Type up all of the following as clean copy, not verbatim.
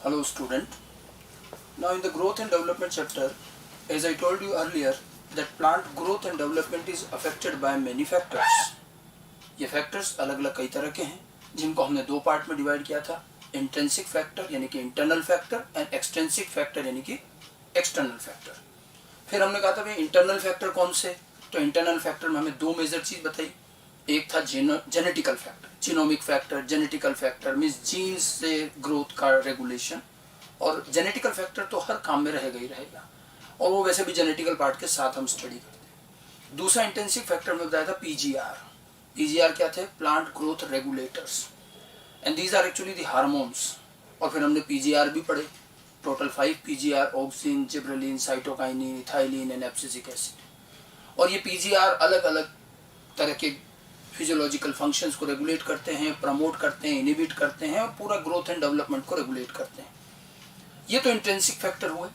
Hello student. Now in the growth and development chapter, as I told you earlier that plant growth and development is affected by many factors. ये factors अलग अलग कई तरह के हैं जिनको हमने दो पार्ट में डिवाइड किया था, इंट्रिंसिक फैक्टर यानी कि internal factor and extrinsic factor यानी कि एक्सटर्नल फैक्टर। फिर हमने कहा था भाई इंटरनल फैक्टर कौन से, तो इंटरनल फैक्टर में हमें दो मेजर चीज बताई। एक था genetical factor, genomic factor, genetical factor means genes से ग्रोथ का रेगुलेशन, और जेनेटिकल फैक्टर तो हर काम में रहेगा ही रहेगा और वो वैसे भी जेनेटिकल पार्ट के साथ हम स्टडी करते हैं। दूसरा इंटेंसिव फैक्टर में बताया था पीजीआर। पीजीआर क्या थे? Plant growth regulators, and these are actually the hormones. और फिर हमने पीजीआर भी पढ़े, total 5 PGR, auxin, gibberellin, cytokinin, ethylene and abscisic acid. और ये पीजीआर अलग अलग तरह के फिजियोलॉजिकल फंक्शंस को रेगुलेट करते हैं, प्रमोट करते हैं, इनिबिट करते हैं और पूरा ग्रोथ एंड डेवलपमेंट को रेगुलेट करते हैं। ये तो इंट्रिंसिक फैक्टर हुए।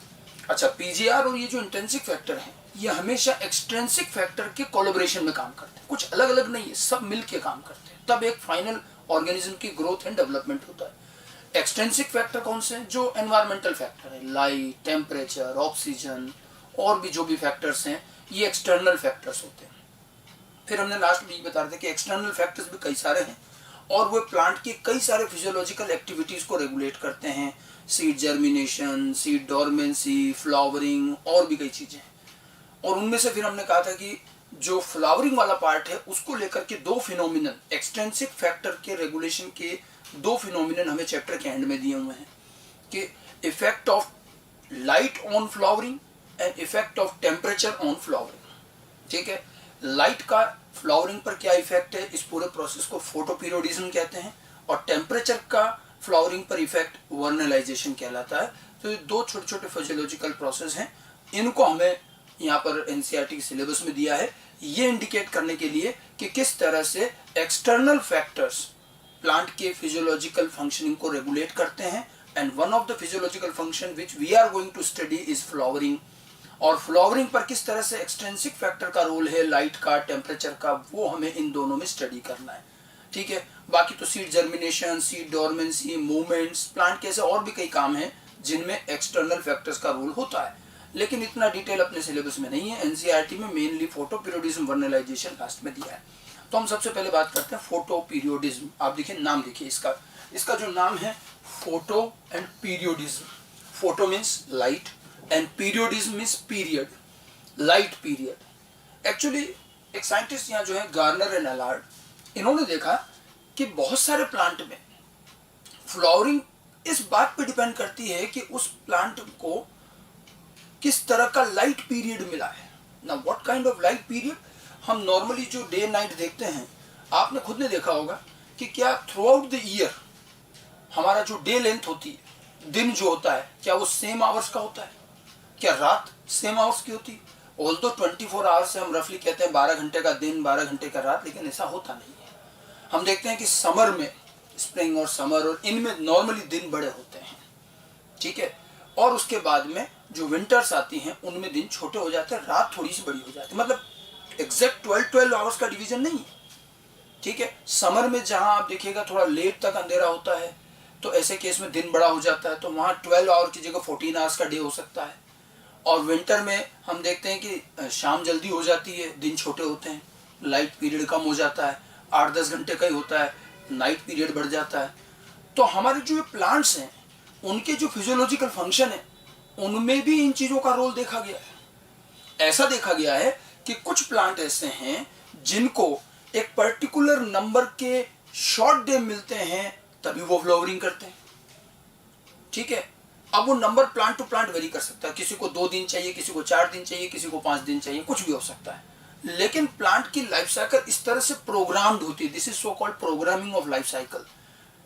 अच्छा, पीजीआर और ये जो इंट्रिंसिक फैक्टर हैं ये हमेशा एक्सट्रिंसिक फैक्टर के कोलैबोरेशन में काम करते हैं, कुछ अलग अलग नहीं है, सब मिलके काम करते हैं, तब एक फाइनल ऑर्गेनिज्म की ग्रोथ एंड डेवलपमेंट होता है। एक्सट्रिंसिक फैक्टर कौन से हैं? जो एनवायरमेंटल फैक्टर है, लाइट, टेम्परेचर, ऑक्सीजन और भी जो भी फैक्टर्स हैं ये एक्सटर्नल फैक्टर्स होते हैं। फिर हमने लास्ट में ये बता रहे थे कि एक्सटर्नल फैक्टर्स भी कई सारे हैं और वो प्लांट की कई सारे फिजियोलॉजिकल एक्टिविटीज को रेगुलेट करते हैं, seed germination, seed dormancy, flowering और भी कई चीजें हैं। और उनमें से फिर हमने कहा था कि जो फ्लावरिंग वाला पार्ट है उसको लेकर के दो फिनोमिनन, एक्सट्रिंसिक फैक्टर के रेगुलेशन के दो फिनोमिनन हमें चैप्टर के एंड में दिए हुए हैं कि effect of light on flowering and effect of temperature on flowering. ठीक है, लाइट का फ्लावरिंग पर क्या इफेक्ट है, इस पूरे प्रोसेस को फोटोपीरियोडिज्म कहते हैं, और टेम्परेचर का फ्लावरिंग पर इफेक्ट वर्नलाइजेशन कहलाता है। तो ये दो छोटे छोटे फिजियोलॉजिकल प्रोसेस हैं, इनको हमें यहाँ पर एनसीईआरटी सिलेबस में दिया है ये इंडिकेट करने के लिए कि किस तरह से एक्सटर्नल फैक्टर्स प्लांट के फिजियोलॉजिकल फंक्शनिंग को रेगुलेट करते हैं। And one of the physiological function which we are going to study is flowering, और फ्लावरिंग पर किस तरह से एक्सट्रिंसिक फैक्टर का रोल है, लाइट का, टेम्परेचर का, वो हमें इन दोनों में स्टडी करना है। ठीक है, बाकी तो seed germination, seed dormancy, movements, plant के ऐसे और भी कई काम हैं जिनमें एक्सटर्नल फैक्टर्स का रोल होता है, लेकिन इतना डिटेल अपने सिलेबस में नहीं है। एनसीईआरटी में मेनली फोटोपीरियोडिज्म, वर्नलाइजेशन लास्ट में दिया है। तो हम सबसे पहले बात करते हैं फोटोपीरियोडिज्म। आप देखिए नाम देखिए इसका जो नाम है photo and periodism. Photo means light and periodism means period, light period. Actually एक साइंटिस्ट यहाँ जो है गार्नर एंड अलार्ड, इन्होंने देखा कि बहुत सारे प्लांट में फ्लावरिंग इस बात पे डिपेंड करती है कि उस प्लांट को किस तरह का लाइट पीरियड मिला है ना। What kind of light period? हम नॉर्मली जो डे नाइट देखते हैं, आपने खुद ने देखा होगा कि क्या थ्रू आउट द ईयर हमारा जो डे लेंथ होती है, दिन जो होता है, क्या वो सेम आवर्स का होता है? क्या रात सेम आवर्स की होती है? ऑल्दो 24 आवर्स से हम रफली कहते हैं 12 घंटे का दिन, 12 घंटे का रात, लेकिन ऐसा होता नहीं है। हम देखते हैं कि समर में, स्प्रिंग और समर और इनमें नॉर्मली दिन बड़े होते हैं, ठीक है, और उसके बाद में जो विंटर्स आती हैं उनमें दिन छोटे हो जाते हैं, रात थोड़ी सी बड़ी हो जाती है। मतलब एग्जैक्ट 12 आवर्स का डिवीजन नहीं है। ठीक है, समर में जहां आप देखिएगा थोड़ा लेट तक अंधेरा होता है तो ऐसे केस में दिन बड़ा हो जाता है, तो वहां 12 आवर की जगह 14 आवर्स का डे हो सकता है। और विंटर में हम देखते हैं कि शाम जल्दी हो जाती है, दिन छोटे होते हैं, लाइट पीरियड कम हो जाता है, 8-10 घंटे का ही होता है, नाइट पीरियड बढ़ जाता है। तो हमारे जो प्लांट्स हैं उनके जो फिजियोलॉजिकल फंक्शन है उनमें भी इन चीजों का रोल देखा गया है। ऐसा देखा गया है कि कुछ प्लांट ऐसे हैं जिनको एक पर्टिकुलर नंबर के शॉर्ट डे मिलते हैं तभी वो फ्लावरिंग करते हैं। ठीक है, अब वो number plant to plant vary कर सकता है, किसी को 2 दिन चाहिए, किसी को 4 दिन चाहिए, किसी को 5 दिन चाहिए, कुछ भी हो सकता है। लेकिन प्लांट की लाइफ साइकिल इस तरह से प्रोग्राम्ड होती है, this is so called programming of life cycle.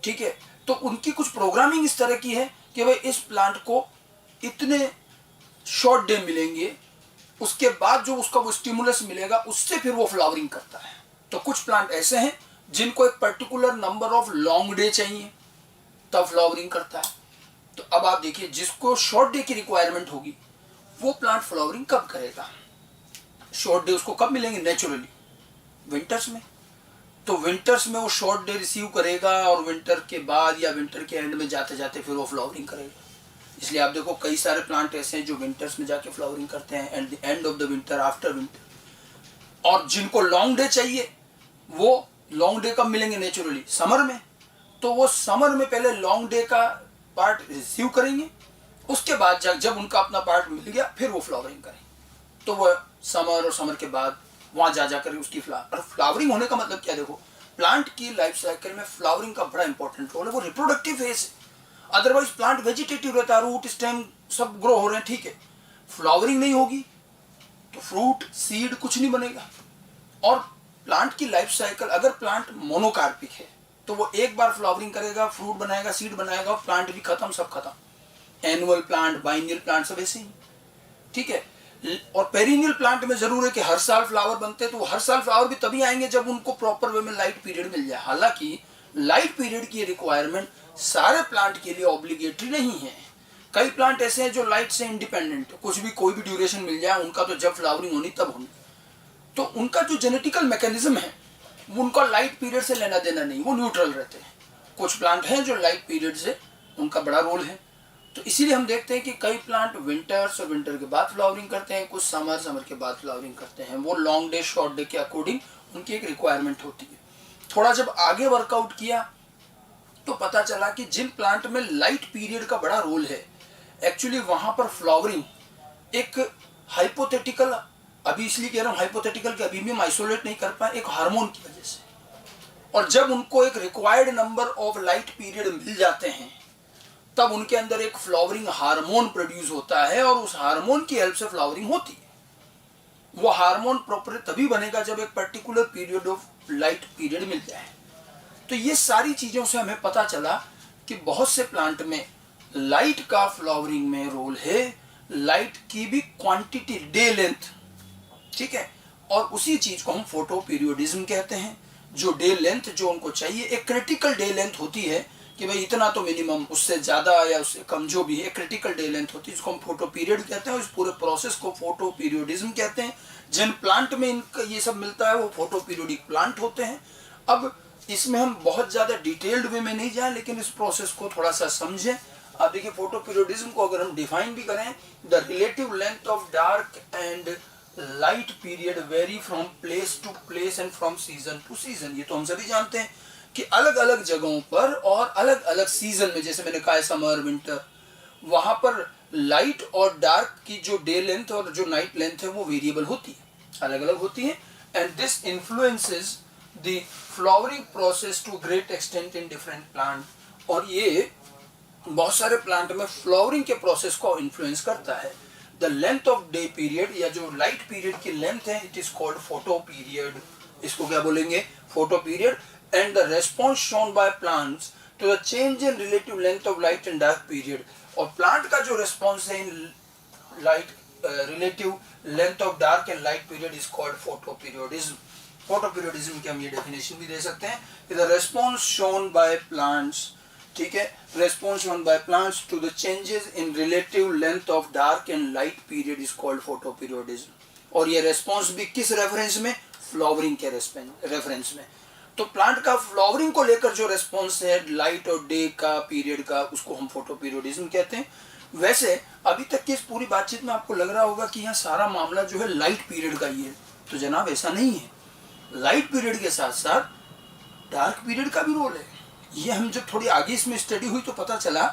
ठीक है, तो उनकी कुछ प्रोग्रामिंग इस तरह की है कि भाई इस प्लांट को इतने शॉर्ट डे मिलेंगे, उसके बाद जो उसका वो स्टिमुलस मिलेगा उससे फिर वो फ्लावरिंग करता है। तो कुछ प्लांट ऐसे हैं जिनको एक particular number of long day चाहिए तब फ्लावरिंग करता है। तो अब आप देखिए जिसको शॉर्ट डे की रिक्वायरमेंट होगी वो प्लांट फ्लावरिंग कब करेगा? शॉर्ट डे उसको कब मिलेंगे? नेचुरली विंटर्स में। तो विंटर्स में वो शॉर्ट डे रिसीव करेगा और विंटर के बाद या विंटर के एंड में जाते जाते फिर वो फ्लावरिंग करेगा। इसलिए आप देखो कई सारे प्लांट ऐसे हैं जो विंटर्स में जाके फ्लावरिंग करते हैं at the end of the winter, after winter. और जिनको लॉन्ग डे चाहिए वो लॉन्ग डे कब मिलेंगे? नेचुरली समर में। तो वो समर में पहले लॉन्ग डे का पार्ट रिसीव करेंगे, उसके बाद जब उनका अपना पार्ट मिल गया फिर वो फ्लावरिंग करेंगे। तो वो समर और समर के बाद वहां जा जाकर उसकी फ्लावरिंग होने का मतलब क्या? देखो प्लांट की लाइफ साइकिल में फ्लावरिंग का बड़ा इंपॉर्टेंट रोल है। वो रिप्रोडक्टिव फेज है, अदरवाइज प्लांट वेजिटेटिव रहता है, रूट स्टेम सब ग्रो हो रहे हैं, ठीक है। फ्लावरिंग नहीं होगी तो फ्रूट सीड कुछ नहीं बनेगा। और प्लांट की लाइफ साइकिल, अगर प्लांट मोनोकार्पिक है तो वो एक बार फ्लावरिंग करेगा, फ्रूट बनाएगा, सीड बनाएगा, प्लांट भी खत्म, सब खत्म। एनुअल प्लांट, बाइनियल प्लांट सब ऐसे ही, ठीक है। और पेरिनियल प्लांट में जरूर है कि हर साल फ्लावर बनते हैं, तो हर साल फ्लावर भी तभी आएंगे जब उनको प्रॉपर वे में लाइट पीरियड मिल जाए। हालांकि लाइट पीरियड की रिक्वायरमेंट सारे प्लांट के लिए ऑब्लिगेटरी नहीं है। कई प्लांट ऐसे हैं जो लाइट से इंडिपेंडेंट है, कुछ भी कोई भी ड्यूरेशन मिल जाए उनका तो जब फ्लावरिंग होनी तब होनी। तो उनका जो जेनेटिकल मैकेनिज्म है वो उनका लाइट पीरियड से लेना देना नहीं, वो न्यूट्रल रहते हैं। कुछ प्लांट हैं जो लाइट पीरियड से उनका बड़ा रोल है। तो इसीलिए हम देखते हैं कि कई प्लांट विंटर्स और विंटर के बाद फ्लावरिंग करते हैं, कुछ समर, समर के बाद फ्लावरिंग करते हैं। वो लॉन्ग डे शॉर्ट डे के अकॉर्डिंग उनकी एक रिक्वायरमेंट होती है। थोड़ा जब आगे वर्कआउट किया तो पता चला कि जिन प्लांट में लाइट पीरियड का बड़ा रोल है, एक्चुअली वहां पर फ्लावरिंग एक हाइपोथेटिकल, अभी इसलिए कह रहा हूं हाइपोथेटिकल कि अभी भी हम आइसोलेट नहीं कर पाए, एक हार्मोन की वजह से। और जब उनको एक required number of light period मिल जाते हैं तब उनके अंदर एक फ्लावरिंग हार्मोन प्रोड्यूस होता है और उस हार्मोन की हेल्प से फ्लावरिंग होती है। वो हार्मोन प्रॉपर तभी बनेगा जब एक particular period of light period मिल जाए। तो ये सारी चीजों से हमें पता चला कि बहुत से प्लांट में लाइट का फ्लावरिंग में रोल है, लाइट की भी क्वांटिटी, डे लेंथ, ठीक है। और उसी चीज को हम फोटो पीरियोडिज्म कहते हैं। जो डे लेंथ जो उनको चाहिए, एक क्रिटिकल डे लेंथ होती है कि भाई इतना तो मिनिमम, उससे ज्यादा या उससे कम जो भी है क्रिटिकल डे लेंथ होती है, इसको हम फोटो पीरियड कहते हैं। इस पूरे प्रोसेस को फोटो पीरियोडिज्म कहते हैं। जिन प्लांट में इनका ये सब मिलता है वो फोटो पीरियोडिक प्लांट होते हैं। अब इसमें हम बहुत ज्यादा डिटेल्ड वे में नहीं जाए, लेकिन इस प्रोसेस को थोड़ा सा समझें। अब देखिए फोटो पीरियोडिज्म को अगर हम डिफाइन भी करें, the relative length of dark and light period vary from place to place and from season to season. ये तो हम सभी जानते हैं कि अलग अलग जगहों पर और अलग अलग सीजन में, जैसे मैंने कहा समर, विंटर, वहां पर लाइट और डार्क की जो डे लेंथ और जो नाइट लेंथ है वो वेरिएबल होती है, अलग अलग होती है। And this influences the flowering process to great extent in different plant. और ये बहुत सारे प्लांट में फ्लावरिंग के प्रोसेस को इन्फ्लुएंस करता है। The length of day period या जो लाइट पीरियड की लेंथ है, it is called photo period. इसको क्या बोलेंगे? Photo period. And the response shown by plants to the change in relative length of light and dark period। और plant का जो response है in light relative length of dark and light period is called photoperiodism। photoperiodism की हम ये definition भी दे सकते हैं कि the response shown by plants, ठीक है, response shown by plants to the changes in relative length of dark and light period is called photoperiodism। और ये response भी किस reference में? फ्लावरिंग के reference में। तो प्लांट का फ्लावरिंग को लेकर जो रेस्पॉन्स है लाइट और डे का, पीरियड का, उसको हम फोटो पीरियोडिज्म कहते हैं। वैसे अभी तक की इस पूरी बातचीत में आपको लग रहा होगा कि यहाँ सारा मामला जो है लाइट पीरियड का ही है, तो जनाब ऐसा नहीं है। लाइट पीरियड के साथ साथ डार्क पीरियड का भी रोल है। ये हम जब थोड़ी आगे इसमें स्टडी हुई तो पता चला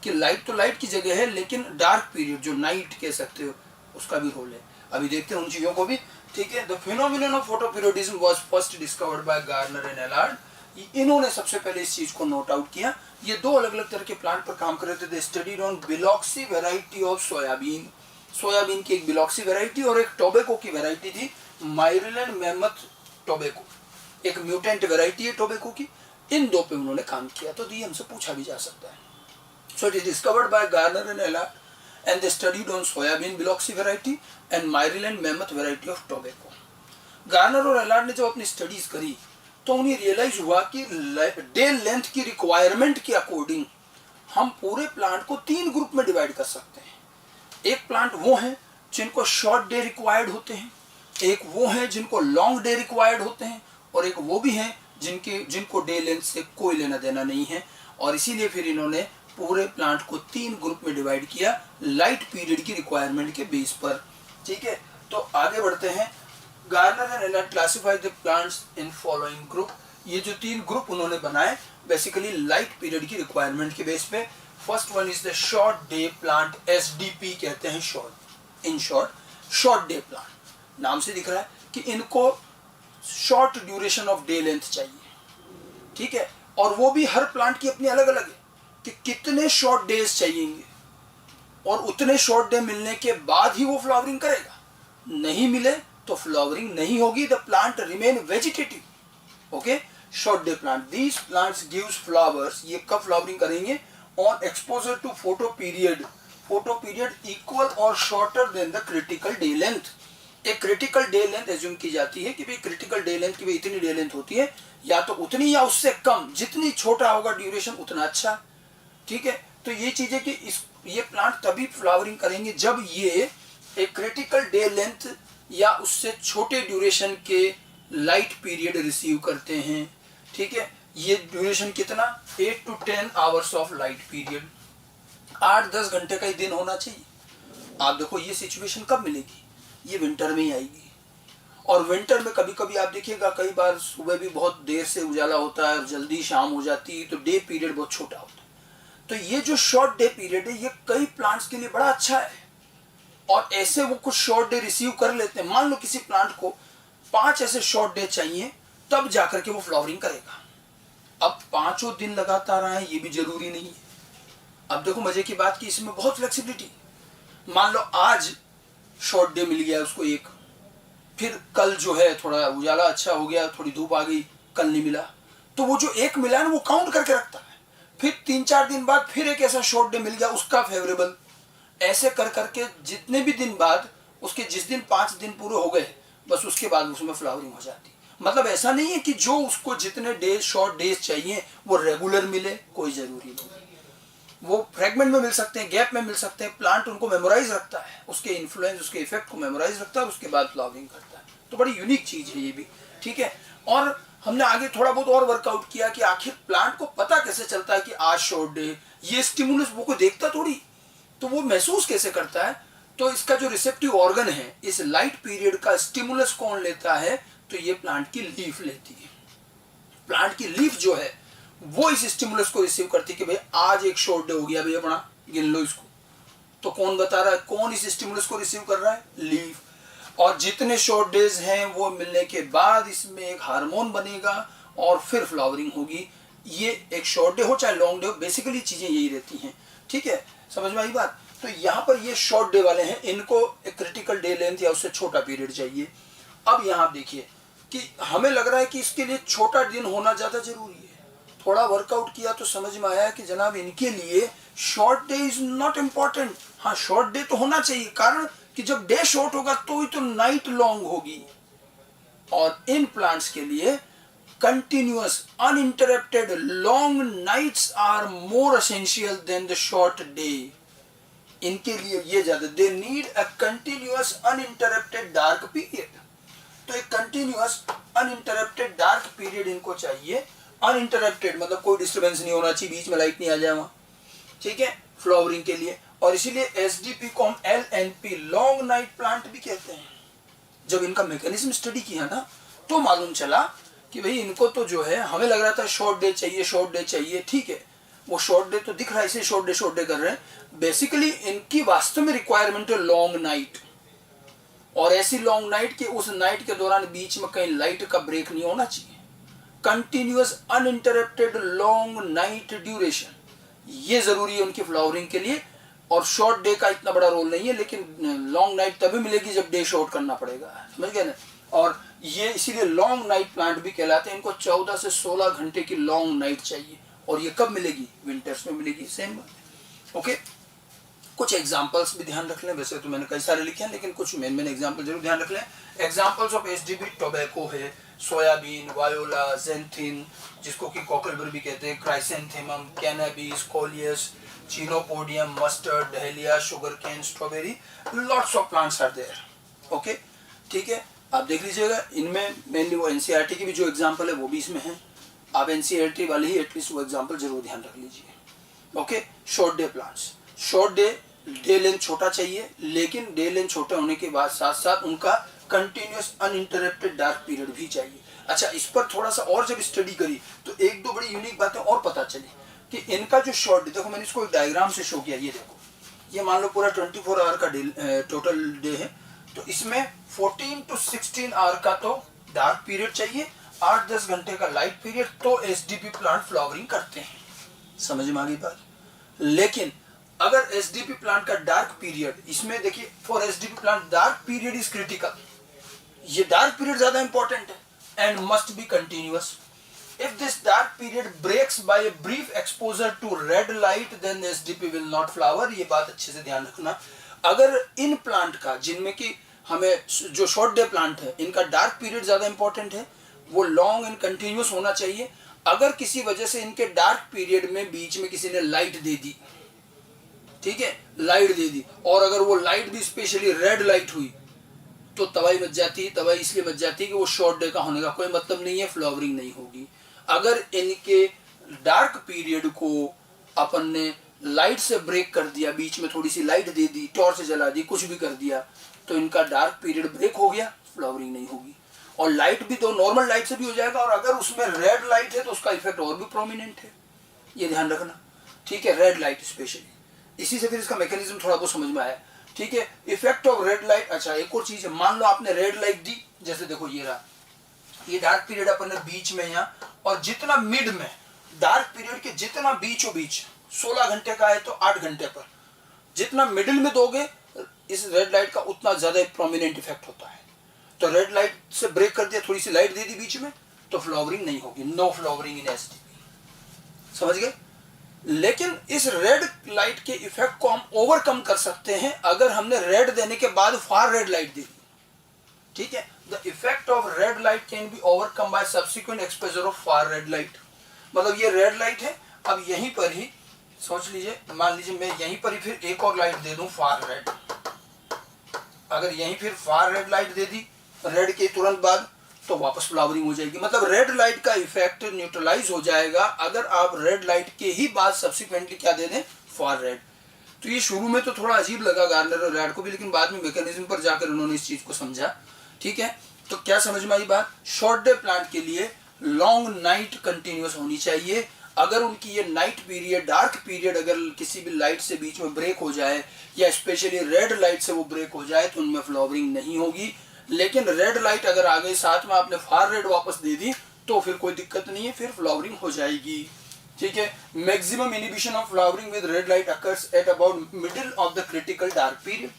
कि लाइट तो लाइट की जगह है, लेकिन डार्क पीरियड जो नाइट कह सकते हो उसका भी रोल है। अभी देखते हैं उन चीजों को भी, ठीक है। The phenomenon of photoperiodism was first discovered by Garner and Allard. इन्होंने सबसे पहले इस चीज को नोट आउट किया। ये दो अलग अलग तरह के प्लांट पर काम कर रहे थे। They studied on Biloxi variety of soybean. Soybean की एक बिलॉक्सी वैरायटी और एक टोबैको की वैरायटी थी, माइरिलैंड मैमथ टोबैको, एक म्यूटेंट वैरायटी है टोबैको की। इन दो पे उन्होंने काम किया, तो ये हमसे पूछा भी जा सकता है। So it is discovered by Garner and Allard and they studied on soybean biloxi variety and Maryland mammoth variety of tobacco। Garner और एलार्ड ने जब अपनी स्टडीज करी तो उन्हें रियलाइज हुआ कि डे लेंथ की रिक्वायरमेंट के अकॉर्डिंग हम पूरे प्लांट को 3 ग्रुप में डिवाइड कर सकते हैं। एक प्लांट वो हैं जिनको शॉर्ट डे रिक्वायर्ड होते हैं, एक वो हैं जिनको लॉन्ग डे रिक्वायर्ड होते हैं, और एक वो भी हैं जिनको डे लेंथ से कोई लेना देना नहीं है, और इसीलिए फिर इन्होंने पूरे प्लांट को 3 ग्रुप में डिवाइड किया लाइट पीरियड की रिक्वायरमेंट के बेस पर। ठीक है, तो आगे बढ़ते हैं। Garner and alert classified the plants in following group. ये जो 3 ग्रुप उन्होंने बनाए बेसिकली लाइट पीरियड की रिक्वायरमेंट के बेस पे। First one is the short day plant, SDP कहते हैं short, in short short day plant. नाम से दिख रहा है कि इनको short duration of day length चाहिए। ठीक है, और वो भी हर प्लांट की अपनी अलग अलग है कि कितने शॉर्ट डेज चाहिए, और उतने शॉर्ट डे मिलने के बाद ही वो फ्लावरिंग करेगा। नहीं मिले तो फ्लावरिंग नहीं होगी, the plant remain vegetative. Okay, short day plant, these plants gives flowers, ये कब फ्लावरिंग करेंगे, on exposure to photo period equal और shorter than the critical day length. एक क्रिटिकल डे लेंथ एज्यूम की जाती है कि भाई क्रिटिकल डे लेंथ की भाई इतनी डे लेंथ होती है, या तो उतनी या उससे कम, जितनी छोटा होगा ड्यूरेशन उतना अच्छा। ठीक है, तो ये चीज है कि ये प्लांट तभी फ्लावरिंग करेंगे जब ये एक क्रिटिकल डे लेंथ या उससे छोटे ड्यूरेशन के लाइट पीरियड रिसीव करते हैं। ठीक है, ये ड्यूरेशन कितना, 8 to 10 hours of light period, 8-10 घंटे का ही दिन होना चाहिए। आप देखो ये सिचुएशन कब मिलेगी, ये विंटर में ही आएगी। और विंटर में कभी कभी आप देखिएगा कई बार सुबह भी बहुत देर से उजाला होता है और जल्दी शाम हो जाती है, तो डे पीरियड बहुत छोटा होता है। तो ये जो शॉर्ट डे पीरियड है ये कई प्लांट्स के लिए बड़ा अच्छा है, और ऐसे वो कुछ शॉर्ट डे रिसीव कर लेते हैं। मान लो किसी प्लांट को 5 ऐसे शॉर्ट डे चाहिए, तब जाकर के वो फ्लावरिंग करेगा। अब 5 दिन लगातार आए ये भी जरूरी नहीं है। अब देखो मजे की बात कि इसमें बहुत फ्लेक्सिबिलिटी। मान लो आज शॉर्ट डे मिल गया उसको एक, फिर कल जो है थोड़ा उजाला अच्छा हो गया, थोड़ी धूप आ गई, कल नहीं मिला, तो वो जो एक मिला है ना वो काउंट करके रखता है। फिर 3-4 दिन बाद फिर एक ऐसा शॉर्ट डे मिल गया, उसका फेवरेबल, ऐसे कर करके जितने भी दिन बाद उसके, जिस दिन 5 दिन पूरे हो गए बस उसके बाद उसमें फ्लावरिंग हो जाती। मतलब ऐसा नहीं है कि जो उसको जितने डेज शॉर्ट डेज चाहिए वो रेगुलर मिले, कोई जरूरी नहीं। वो फ्रेगमेंट में मिल सकते हैं, गैप में मिल सकते हैं। प्लांट उनको मेमोराइज रखता है, उसके इन्फ्लुएंस, उसके इफेक्ट को मेमोराइज रखता है और उसके बाद फ्लावरिंग करता है। तो बड़ी यूनिक चीज है ये भी। ठीक है, और हमने आगे थोड़ा बहुत और वर्कआउट किया कि आखिर प्लांट को पता कैसे चलता है कि आज शॉर्ट डे, ये स्टिमुलस वो को देखता थोड़ी, तो वो महसूस कैसे करता है। तो इसका जो रिसेप्टिव ऑर्गन है, इस लाइट पीरियड का स्टिमुलस कौन लेता है, तो ये प्लांट की लीफ लेती है। प्लांट की लीफ जो है वो इस स्टिमुलस को रिसीव करती है कि भाई आज एक शॉर्ट डे हो गया, भैया अपना गिन लो इसको। तो कौन बता रहा है, कौन इस स्टिमुलस को रिसीव कर रहा है, लीफ। और जितने शॉर्ट डेज हैं वो मिलने के बाद इसमें एक हार्मोन बनेगा और फिर फ्लावरिंग होगी। ये एक शॉर्ट डे हो चाहे लॉन्ग डे हो, बेसिकली चीजें यही रहती हैं। ठीक है, समझ में आई बात। तो यहाँ पर ये शॉर्ट डे वाले हैं, इनको एक क्रिटिकल डे लेंथ या उससे छोटा पीरियड चाहिए। अब यहाँ देखिए कि हमें लग रहा है कि इसके लिए छोटा दिन होना ज्यादा जरूरी है। थोड़ा वर्कआउट किया तो समझ में आया कि जनाब इनके लिए short day is not important. हाँ, शॉर्ट डे तो होना चाहिए, कारण कि जब डे शॉर्ट होगा तो ही तो नाइट लॉन्ग होगी। और इन प्लांट्स के लिए continuous uninterrupted long nights are more essential than the short day. इनके लिए ये ज्यादा, they need a continuous uninterrupted dark period. तो एक कंटिन्यूअस अनइंटरप्टेड डार्क पीरियड इनको चाहिए। अनइंटरप्टेड मतलब कोई डिस्टर्बेंस नहीं होना चाहिए, बीच में लाइट नहीं आ जाए वहां। ठीक है, फ्लावरिंग के लिए। और इसीलिए SDP को हम LNP लॉन्ग नाइट प्लांट भी कहते हैं। जब इनका मैकेनिज्म स्टडी किया ना तो मालूम चला कि भाई इनको तो जो है, हमें लग रहा था शॉर्ट डे चाहिए, शॉर्ट डे चाहिए। ठीक है, वो शॉर्ट डे तो दिख रहा है, इसे शॉर्ट डे कर रहे हैं। बेसिकली इनकी वास्तव में रिक्वायरमेंट है लॉन्ग नाइट, और ऐसी लॉन्ग नाइट कि उस नाइट के दौरान बीच में कहीं लाइट का ब्रेक नहीं होना चाहिए। Continuous uninterrupted long night duration, ये जरूरी है उनकी फ्लावरिंग के लिए। और शॉर्ट डे का इतना बड़ा रोल नहीं है, लेकिन लॉन्ग नाइट तभी मिलेगी जब डे शॉर्ट करना पड़ेगा, समझ गए ना। और ये इसीलिए लॉन्ग नाइट प्लांट भी कहलाते हैं। इनको 14 से 16 घंटे की लॉन्ग नाइट चाहिए, और ये कब मिलेगी, विंटर्स में मिलेगी। सेम बात है। ओके, कुछ एग्जांपल्स भी ध्यान रख लें। वैसे तो मैंने कई सारे लिखे हैं, लेकिन कुछ मेन एग्जांपल जरूर ध्यान रख लें। एग्जांपल्स ऑफ SDP टोबैको है सोयाबीन, वायोला, ज़ेंथिन, जिसको कि कॉकलबर भी कहते हैं, chrysanthemum, cannabis, coleus, chenopodium, mustard, dahlia, sugar cane, strawberry, lots of plants are there. Okay, ठीक है, आप देख लीजिएगा। इनमें मेनली वो NCERT की भी जो एग्जाम्पल है वो भी इसमें है। आप एनसीईआरटी वाले ही एटलीस्ट वो एग्जाम्पल जरूर ध्यान रख लीजिए। Okay, short day plants, short day length छोटा चाहिए, लेकिन डे लेंथ छोटा होने के बाद साथ साथ उनका कंटिन्यूस अनइंटरप्टेड डार्क पीरियड भी चाहिए। अच्छा, इस पर थोड़ा सा और जब स्टडी करी तो एक दो बड़ी यूनिक बातें और पता चली कि इनका जो शॉर्ट डे, देखो मैंने इसको एक डायग्राम से शो किया, ये देखो, ये मान लो पूरा 24 आवर का टोटल डे है, तो इसमें 14 to 16 आवर का तो डार्क पीरियड चाहिए, 8-10 घंटे का लाइट पीरियड, तो एसडीपी प्लांट फ्लावरिंग करते हैं। समझ में आ गई बात? लेकिन अगर एसडीपी प्लांट का डार्क पीरियड, इसमें देखिए for SDP plant dark period is critical, ये डार्क पीरियड ज्यादा इंपॉर्टेंट है and must be continuous. If this dark period breaks by a brief exposure to red light, then SDP will not flower। ये बात अच्छे से ध्यान रखना। अगर इन प्लांट का, जिनमें कि हमें जो शॉर्ट डे प्लांट है, इनका डार्क पीरियड ज्यादा इंपॉर्टेंट है, वो लॉन्ग एंड कंटिन्यूस होना चाहिए। अगर किसी वजह से इनके डार्क पीरियड में बीच में किसी ने लाइट दे दी, ठीक है, लाइट दे दी, और अगर वो लाइट भी स्पेशली रेड लाइट हुई, तो तबाही मच जाती है। तबाही इसलिए मच जाती है कि वो शॉर्ट डे का होने का कोई मतलब नहीं है, फ्लावरिंग नहीं होगी। अगर इनके डार्क पीरियड को अपन ने लाइट से ब्रेक कर दिया, बीच में थोड़ी सी लाइट दे दी, टॉर्च जला दी, कुछ भी कर दिया, तो इनका डार्क पीरियड ब्रेक हो गया, फ्लावरिंग नहीं होगी। और लाइट भी तो नॉर्मल लाइट से भी हो जाएगा, और अगर उसमें रेड लाइट है तो उसका इफेक्ट और भी प्रोमिनेंट है, ये ध्यान रखना, ठीक है, रेड लाइट स्पेशली। इसी से फिर इसका मैकेनिज्म थोड़ा बहुत समझ में आया, ठीक है, इफेक्ट ऑफ रेड लाइट। अच्छा, एक और चीज है, मान लो आपने रेड लाइट दी, जैसे देखो ये रहा, ये डार्क पीरियड अपन ने बीच में यहाँ, और जितना मिड में डार्क पीरियड के जितना बीचों बीच 16 घंटे का है तो 8 घंटे पर, जितना मिडिल में दोगे इस रेड लाइट का, उतना ज्यादा प्रोमिनेंट इफेक्ट होता है। तो रेड लाइट से ब्रेक कर दिया, थोड़ी सी लाइट दे दी बीच में, तो फ्लावरिंग नहीं होगी, नो फ्लावरिंग इन एसडीपी। समझ गए? लेकिन इस रेड लाइट के इफेक्ट को हम ओवरकम कर सकते हैं अगर हमने रेड देने के बाद फार रेड लाइट दी, ठीक है। The effect of red light can be overcome bye subsequent exposure of far red light. मतलब ये रेड लाइट है, अब यहीं पर ही सोच लीजिए, मान लीजिए मैं यहीं पर ही फिर एक और लाइट दे दूं फार रेड, अगर यहीं फिर फार रेड लाइट दे दी रेड के तुरंत बाद, तो वापस फ्लावरिंग हो जाएगी। मतलब रेड लाइट का इफेक्ट न्यूट्रलाइज हो जाएगा अगर आप रेड लाइट के ही बाद सब्सिक्वेंटली क्या दे दें, फार रेड। तो ये शुरू में तो थोड़ा अजीब लगा गार्नर और रेड को भी, लेकिन बाद में मैकेनिज्म पर जाकर उन्होंने इस चीज को समझा, ठीक है। तो क्या समझ में आई बात? शॉर्ट डे प्लांट के लिए लॉन्ग नाइट कंटिन्यूअस होनी चाहिए। अगर उनकी ये नाइट पीरियड, डार्क पीरियड अगर किसी भी लाइट से बीच में ब्रेक हो जाए, या स्पेशली रेड लाइट से वो ब्रेक हो जाए, तो उनमें फ्लावरिंग नहीं होगी। लेकिन रेड लाइट अगर आ गई, साथ में आपने फार रेड वापस दे दी, तो फिर कोई दिक्कत नहीं है, फिर फ्लावरिंग हो जाएगी, ठीक है। Maximum inhibition of flowering with red light occurs at about middle of the critical dark period.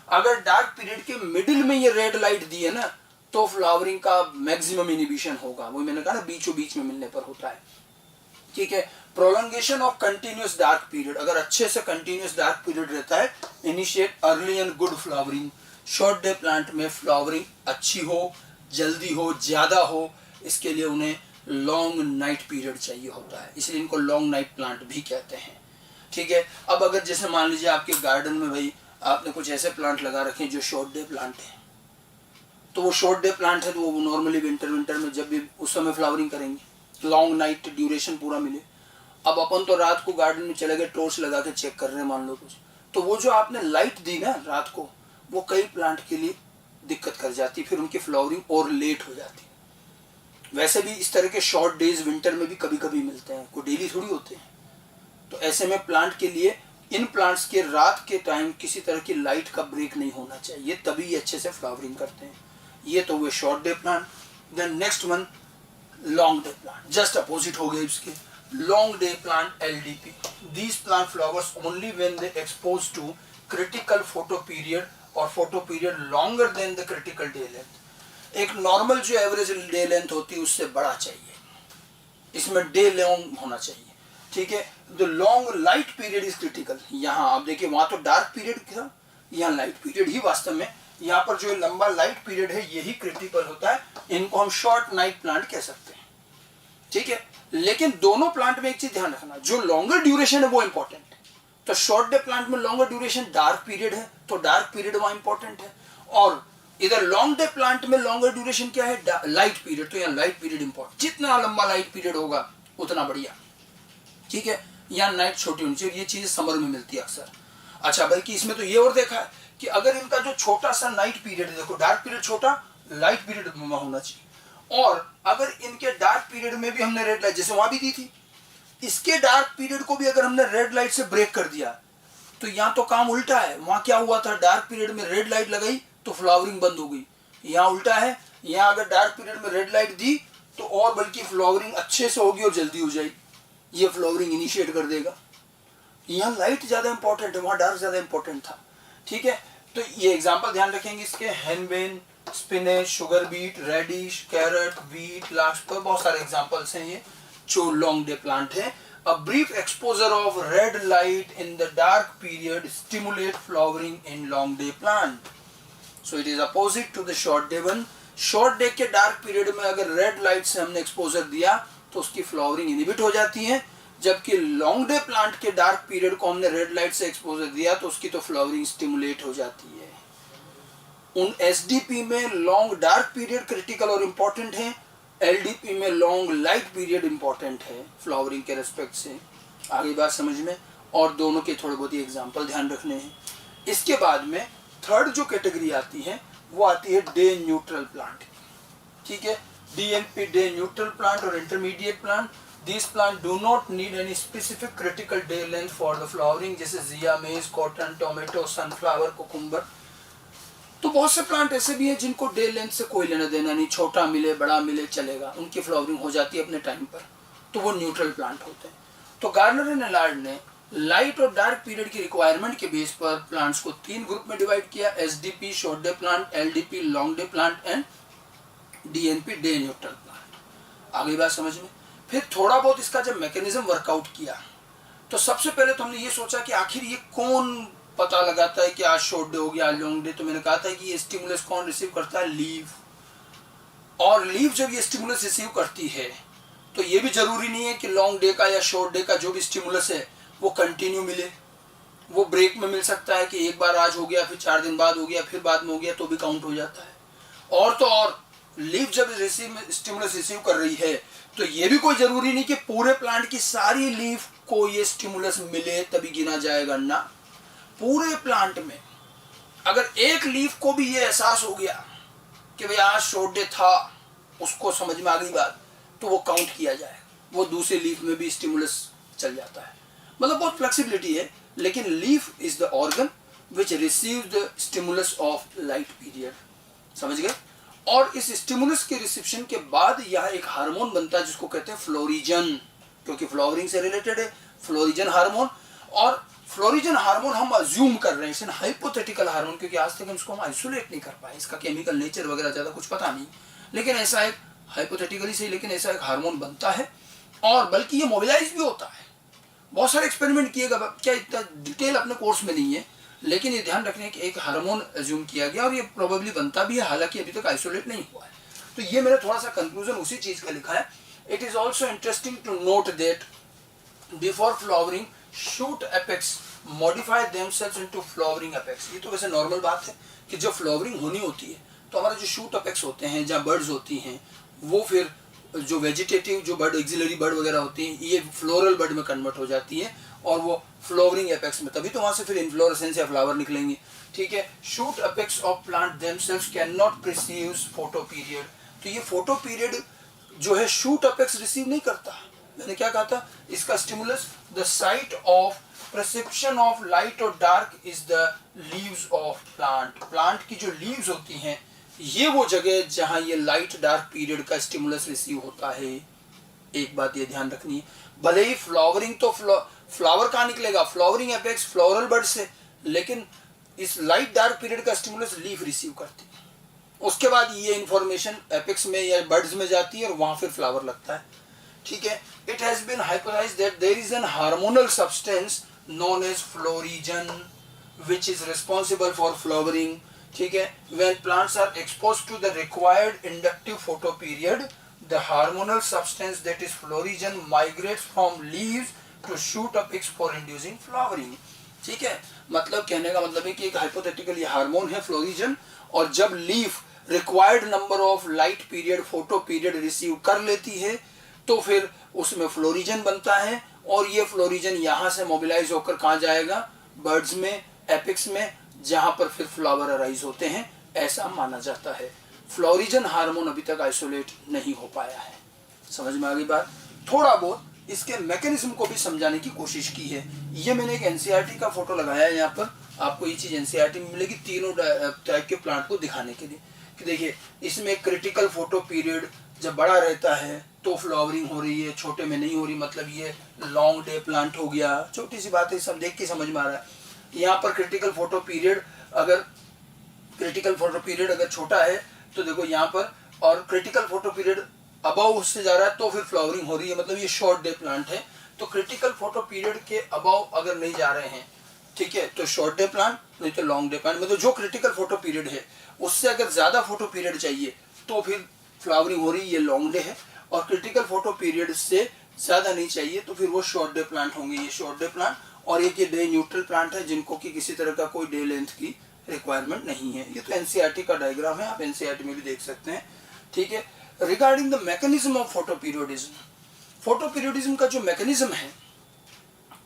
अगर डार्क पीरियड के मिडिल में ये रेड लाइट दी है ना, तो फ्लावरिंग का मैक्सिमम इनिबिशन होगा। वो मैंने कहा ना, बीचों बीच में मिलने पर होता है, ठीक है। प्रोलंगेशन ऑफ कंटिन्यूअस डार्क पीरियड, अगर अच्छे से कंटिन्यूअस डार्क पीरियड रहता है, initiate early and good flowering. Short day plant में फ्लावरिंग अच्छी हो, जल्दी हो, ज्यादा हो, इसके लिए उन्हें लॉन्ग नाइट पीरियड चाहिए होता है, इसलिए इनको लॉन्ग नाइट प्लांट भी कहते हैं, ठीक है। अब अगर जैसे मान लीजिए आपके गार्डन में भाई आपने कुछ ऐसे प्लांट लगा रखे हैं जो शॉर्ट डे प्लांट है, तो वो शॉर्ट डे प्लांट है, तो वो नॉर्मली विंटर में जब भी उस समय फ्लावरिंग करेंगे, लॉन्ग नाइट ड्यूरेशन पूरा मिले। अब अपन तो रात को गार्डन में चले गए, टॉर्च लगा के चेक कर रहे हैं मान लो कुछ, तो वो जो आपने लाइट दी ना रात को, वो कई प्लांट के लिए दिक्कत कर जाती, फिर उनकी फ्लावरिंग और लेट हो जाती। वैसे भी इस तरह के शॉर्ट डेज विंटर में भी कभी कभी मिलते हैं, कोई डेली थोड़ी होते हैं। तो ऐसे में प्लांट के लिए, इन प्लांट्स के रात के टाइम किसी तरह की लाइट का ब्रेक नहीं होना चाहिए, तभी ये अच्छे से फ्लावरिंग करते हैं। ये तो हुए short day plant. Then next one long day plant, just opposite हो गए इसके। Long day plant LDP, these plant flowers only when they expose to critical photo period और photo period longer than the critical day length. एक normal जो average day length होती है उससे बड़ा चाहिए, इसमें डे लॉन्ग होना चाहिए, ठीक है। The long light period is critical. यहाँ आप देखिए, वहां तो डार्क पीरियड था, यहाँ लाइट पीरियड ही वास्तव में, यहाँ पर जो लंबा लाइट पीरियड है यही क्रिटिकल होता है। इनको हम शॉर्ट नाइट प्लांट कह सकते हैं, ठीक है। लेकिन दोनों प्लांट में एक चीज ध्यान रखना, जो लॉन्गर ड्यूरेशन है वो इंपॉर्टेंट है। तो शॉर्ट डे प्लांट में लॉन्गर ड्यूरेशन डार्क पीरियड है, तो डार्क पीरियड वहां इंपॉर्टेंट है, और इधर लॉन्ग डे प्लांट में लॉन्गर ड्यूरेशन क्या है, लाइट पीरियड, तो यहाँ लाइट पीरियड इंपॉर्टेंट, जितना लंबा लाइट पीरियड होगा उतना बढ़िया, ठीक है। यहाँ नाइट छोटी होनी चाहिए, ये चीज समर में मिलती है अक्सर। अच्छा, बल्कि इसमें तो ये और देखा है कि अगर इनका जो छोटा सा नाइट पीरियड है, देखो डार्क पीरियड छोटा, लाइट पीरियड होना चाहिए, और अगर इनके डार्क पीरियड में भी हमने रेड लाइट जैसे वहां भी दी थी, इसके डार्क पीरियड को भी अगर हमने रेड लाइट से ब्रेक कर दिया तो यहाँ तो काम उल्टा है। वहां क्या हुआ था, डार्क पीरियड में रेड लाइट लगाई तो फ्लावरिंग बंद हो गई, यहाँ उल्टा है, यहाँ अगर डार्क पीरियड में रेड लाइट दी तो और बल्कि फ्लावरिंग अच्छे से होगी और जल्दी हो जाएगी, ये फ्लावरिंग इनिशिएट कर देगा। यहाँ लाइट ज्यादा इंपॉर्टेंट है, वहां डार्क ज्यादा इंपॉर्टेंट था, ठीक है। तो ये एग्जांपल ध्यान रखेंगे इसके, henbane, spinach, sugar beet, radish, carrot, wheat, larkspur, बहुत सारे एग्जांपल्स हैं ये जो लॉन्ग डे प्लांट है। A brief exposure of red light in the dark period stimulate flowering in long day plant. So it is opposite to the short day one. Short day के dark period में अगर red light से हमने exposure दिया तो उसकी flowering inhibit हो जाती है, जबकि long day plant के dark period को हमने red light से exposure दिया तो उसकी तो flowering stimulate हो जाती है। उन SDP में long dark period critical और important है, LDP में लॉन्ग लाइट पीरियड इंपॉर्टेंट है फ्लावरिंग के रेस्पेक्ट से। आगे बात समझ में, और दोनों के थोड़े बहुत ही एग्जांपल ध्यान रखने हैं। इसके बाद में थर्ड जो कैटेगरी आती है वो आती है डे न्यूट्रल प्लांट, ठीक है। DNP डे न्यूट्रल प्लांट और intermediate plant, this plant do not need any specific critical day length for the flowering, जैसे जिया, मेज, कॉटन, टोमेटो, सनफ्लावर, कुकुम्बर। तो बहुत से प्लांट ऐसे भी हैं जिनको डे लेंथ से कोई लेना देना नहीं, छोटा मिले बड़ा मिले चलेगा, उनकी फ्लावरिंग हो जाती है अपने टाइम पर, तो वो न्यूट्रल प्लांट होते हैं। तो गार्नर एंड एलार्ड ने लाइट और डार्क पीरियड की रिक्वायरमेंट के बेस पर प्लांट्स को 3 ग्रुप में डिवाइड किया, SDP short day plant, LDP long day plant and DNP day neutral plant. आगे बात समझ में। फिर थोड़ा बहुत इसका जब मैकेनिज्म वर्कआउट किया तो सबसे पहले तो हमने ये सोचा कि आखिर ये कौन पता लगाता है कि आज शॉर्ट डे हो गया, आज लॉन्ग डे। तो मैंने कहा था कि ये स्टिमुलस कौन रिसीव करता है, लीव। और लीव जब ये स्टिमुलस रिसीव करती है तो ये भी जरूरी नहीं है कि लॉन्ग डे का या शॉर्ट डे का जो भी स्टिमुलस है वो कंटिन्यू मिले, वो ब्रेक में मिल सकता है कि एक बार आज हो गया, फिर 4 दिन बाद हो गया, फिर बाद में हो गया, तो भी काउंट हो जाता है। और तो और लीव जब स्टिमुलस रिसीव कर रही है तो ये भी कोई जरूरी नहीं कि पूरे प्लांट की सारी लीव को ये स्टिमुलस मिले तभी गिना जाएगा ना। पूरे प्लांट में अगर एक लीफ को भी ये एहसास हो गया कि भाई आज शॉर्ट डे था, उसको समझ में आ गई बात, तो वो काउंट किया जाए, वो दूसरे लीफ में भी स्टिमुलस चल जाता है। मतलब बहुत फ्लेक्सिबिलिटी है, लेकिन leaf is the organ which receive the stimulus of light period, समझ गए। और इस स्टिमुलस के रिसेप्शन के बाद यह एक हार्मोन बनता है जिसको कहते हैं फ्लोरिजन, क्योंकि फ्लावरिंग से रिलेटेड है फ्लोरिजन हार्मोन। और फ्लोरिजन हार्मोन हम अज्यूम कर रहे हैं, इसे हाइपोथेटिकल हार्मोन, क्योंकि आज तक हम इसको हम आइसोलेट नहीं कर पाए, इसका केमिकल नेचर वगैरह ज्यादा कुछ पता नहीं, लेकिन ऐसा एक हाइपोथेटिकली सही, लेकिन ऐसा एक हार्मोन बनता है और बल्कि ये मोबिलाइज भी होता है। बहुत सारे एक्सपेरिमेंट किएगा, क्या इतना डिटेल अपने कोर्स में नहीं है, लेकिन ये ध्यान रखने कि एक हार्मोन अज्यूम किया गया और ये प्रोबेबली बनता भी है, हालांकि अभी तक आइसोलेट नहीं हुआ है। तो ये मैंने थोड़ा सा कंक्लूजन उसी चीज का लिखा है। It is also interesting to note that before flowering shoot apex modify themselves into flowering apex. ये तो वैसे नॉर्मल बात है कि जब फ्लावरिंग होनी होती है तो हमारे जो शूट एपेक्स होते हैं, जहाँ बर्ड्स होती हैं, वो फिर जो वेजिटेटिव जो बर्ड, एक्सिलरी बर्ड वगैरह होती हैं, ये फ्लोरल बर्ड में कन्वर्ट हो जाती है और वो फ्लावरिंग एपेक्स में, तभी तो वहां से फिर इन्फ्लोरेसेंस या फ्लावर निकलेंगे, ठीक है। Shoot apex of plant themselves can not receive photo period. तो ये फोटो पीरियड जो है शूट एपेक्स रिसीव नहीं करता। मैंने क्या कहा था, इसका stimulus the site of perception of light और dark is the leaves of plant. Plant की जो लीव्स होती हैं ये वो जगह जहां ये लाइट डार्क पीरियड का स्टिमुलस रिसीव होता है। एक बात ये ध्यान रखनी है, भले ही फ्लावरिंग तो फ्लावर कहाँ निकलेगा, फ्लावरिंग एपेक्स फ्लोरल बर्ड से, लेकिन इस लाइट डार्क पीरियड का स्टिमुलस लीफ रिसीव करती है। उसके बाद ये इंफॉर्मेशन एपेक्स में या बर्ड्स में जाती है और वहां फिर फ्लावर लगता है, ठीक है। It has been hypothesized that there is an hormonal substance known as florigen which is responsible for flowering, ठीक है। when plants are exposed to the required inductive photo period, the hormonal substance that is florigen migrates from leaves to shoot apex for inducing flowering। ठीक है, मतलब कहने का मतलब है कि एक हाइपोथेटिकल हार्मोन है फ्लोरिजन, और जब leaf required number of light period photo period receive कर लेती है तो फिर उसमें फ्लोरिजन बनता है, और ये फ्लोरिजन यहाँ से मोबिलाइज होकर कहाँ जाएगा, बर्ड्स में, एपिक्स में, जहां पर फिर फ्लावर अराइज होते हैं, ऐसा माना जाता है। फ्लोरिजन हार्मोन अभी तक आइसोलेट नहीं हो पाया है। समझ में आ गई बात। थोड़ा बहुत इसके मैकेनिज्म को भी समझाने की कोशिश की है। ये मैंने एक एनसीईआरटी का फोटो लगाया है यहाँ पर, आपको ये चीज एनसीईआरटी में मिलेगी तीनों टाइप के प्लांट को दिखाने के लिए कि देखिए इसमें क्रिटिकल फोटो पीरियड जब बड़ा रहता है तो फ्लावरिंग हो रही है, छोटे में नहीं हो रही, मतलब ये लॉन्ग डे प्लांट हो गया। छोटी सी बात है, सब देख के समझ में आ रहा है। यहाँ पर क्रिटिकल फोटो पीरियड अगर छोटा है तो देखो यहाँ पर, और क्रिटिकल फोटो पीरियड अबव उससे जा रहा है तो फिर फ्लावरिंग हो रही है, मतलब ये शॉर्ट डे प्लांट है। तो क्रिटिकल फोटो पीरियड के अबव अगर नहीं जा रहे हैं, ठीक है, तो शॉर्ट डे प्लांट, नहीं तो लॉन्ग डे प्लांट। मतलब जो क्रिटिकल फोटो पीरियड है उससे अगर ज्यादा फोटो पीरियड चाहिए तो फिर फ्लावरिंग हो रही है, ये लॉन्ग डे है। और क्रिटिकल फोटो पीरियड से ज्यादा नहीं चाहिए तो फिर वो शॉर्ट डे प्लांट होंगे, ये शॉर्ट डे प्लांट। और एक ये डे न्यूट्रल प्लांट है जिनको कि किसी तरह का कोई डे लेंथ की रिक्वायरमेंट नहीं है। ये तो एनसीईआरटी का डायग्राम है, आप एनसीईआरटी में भी देख सकते हैं, ठीक है। Regarding the mechanism of photoperiodism, photoperiodism का जो मैकेनिज्म है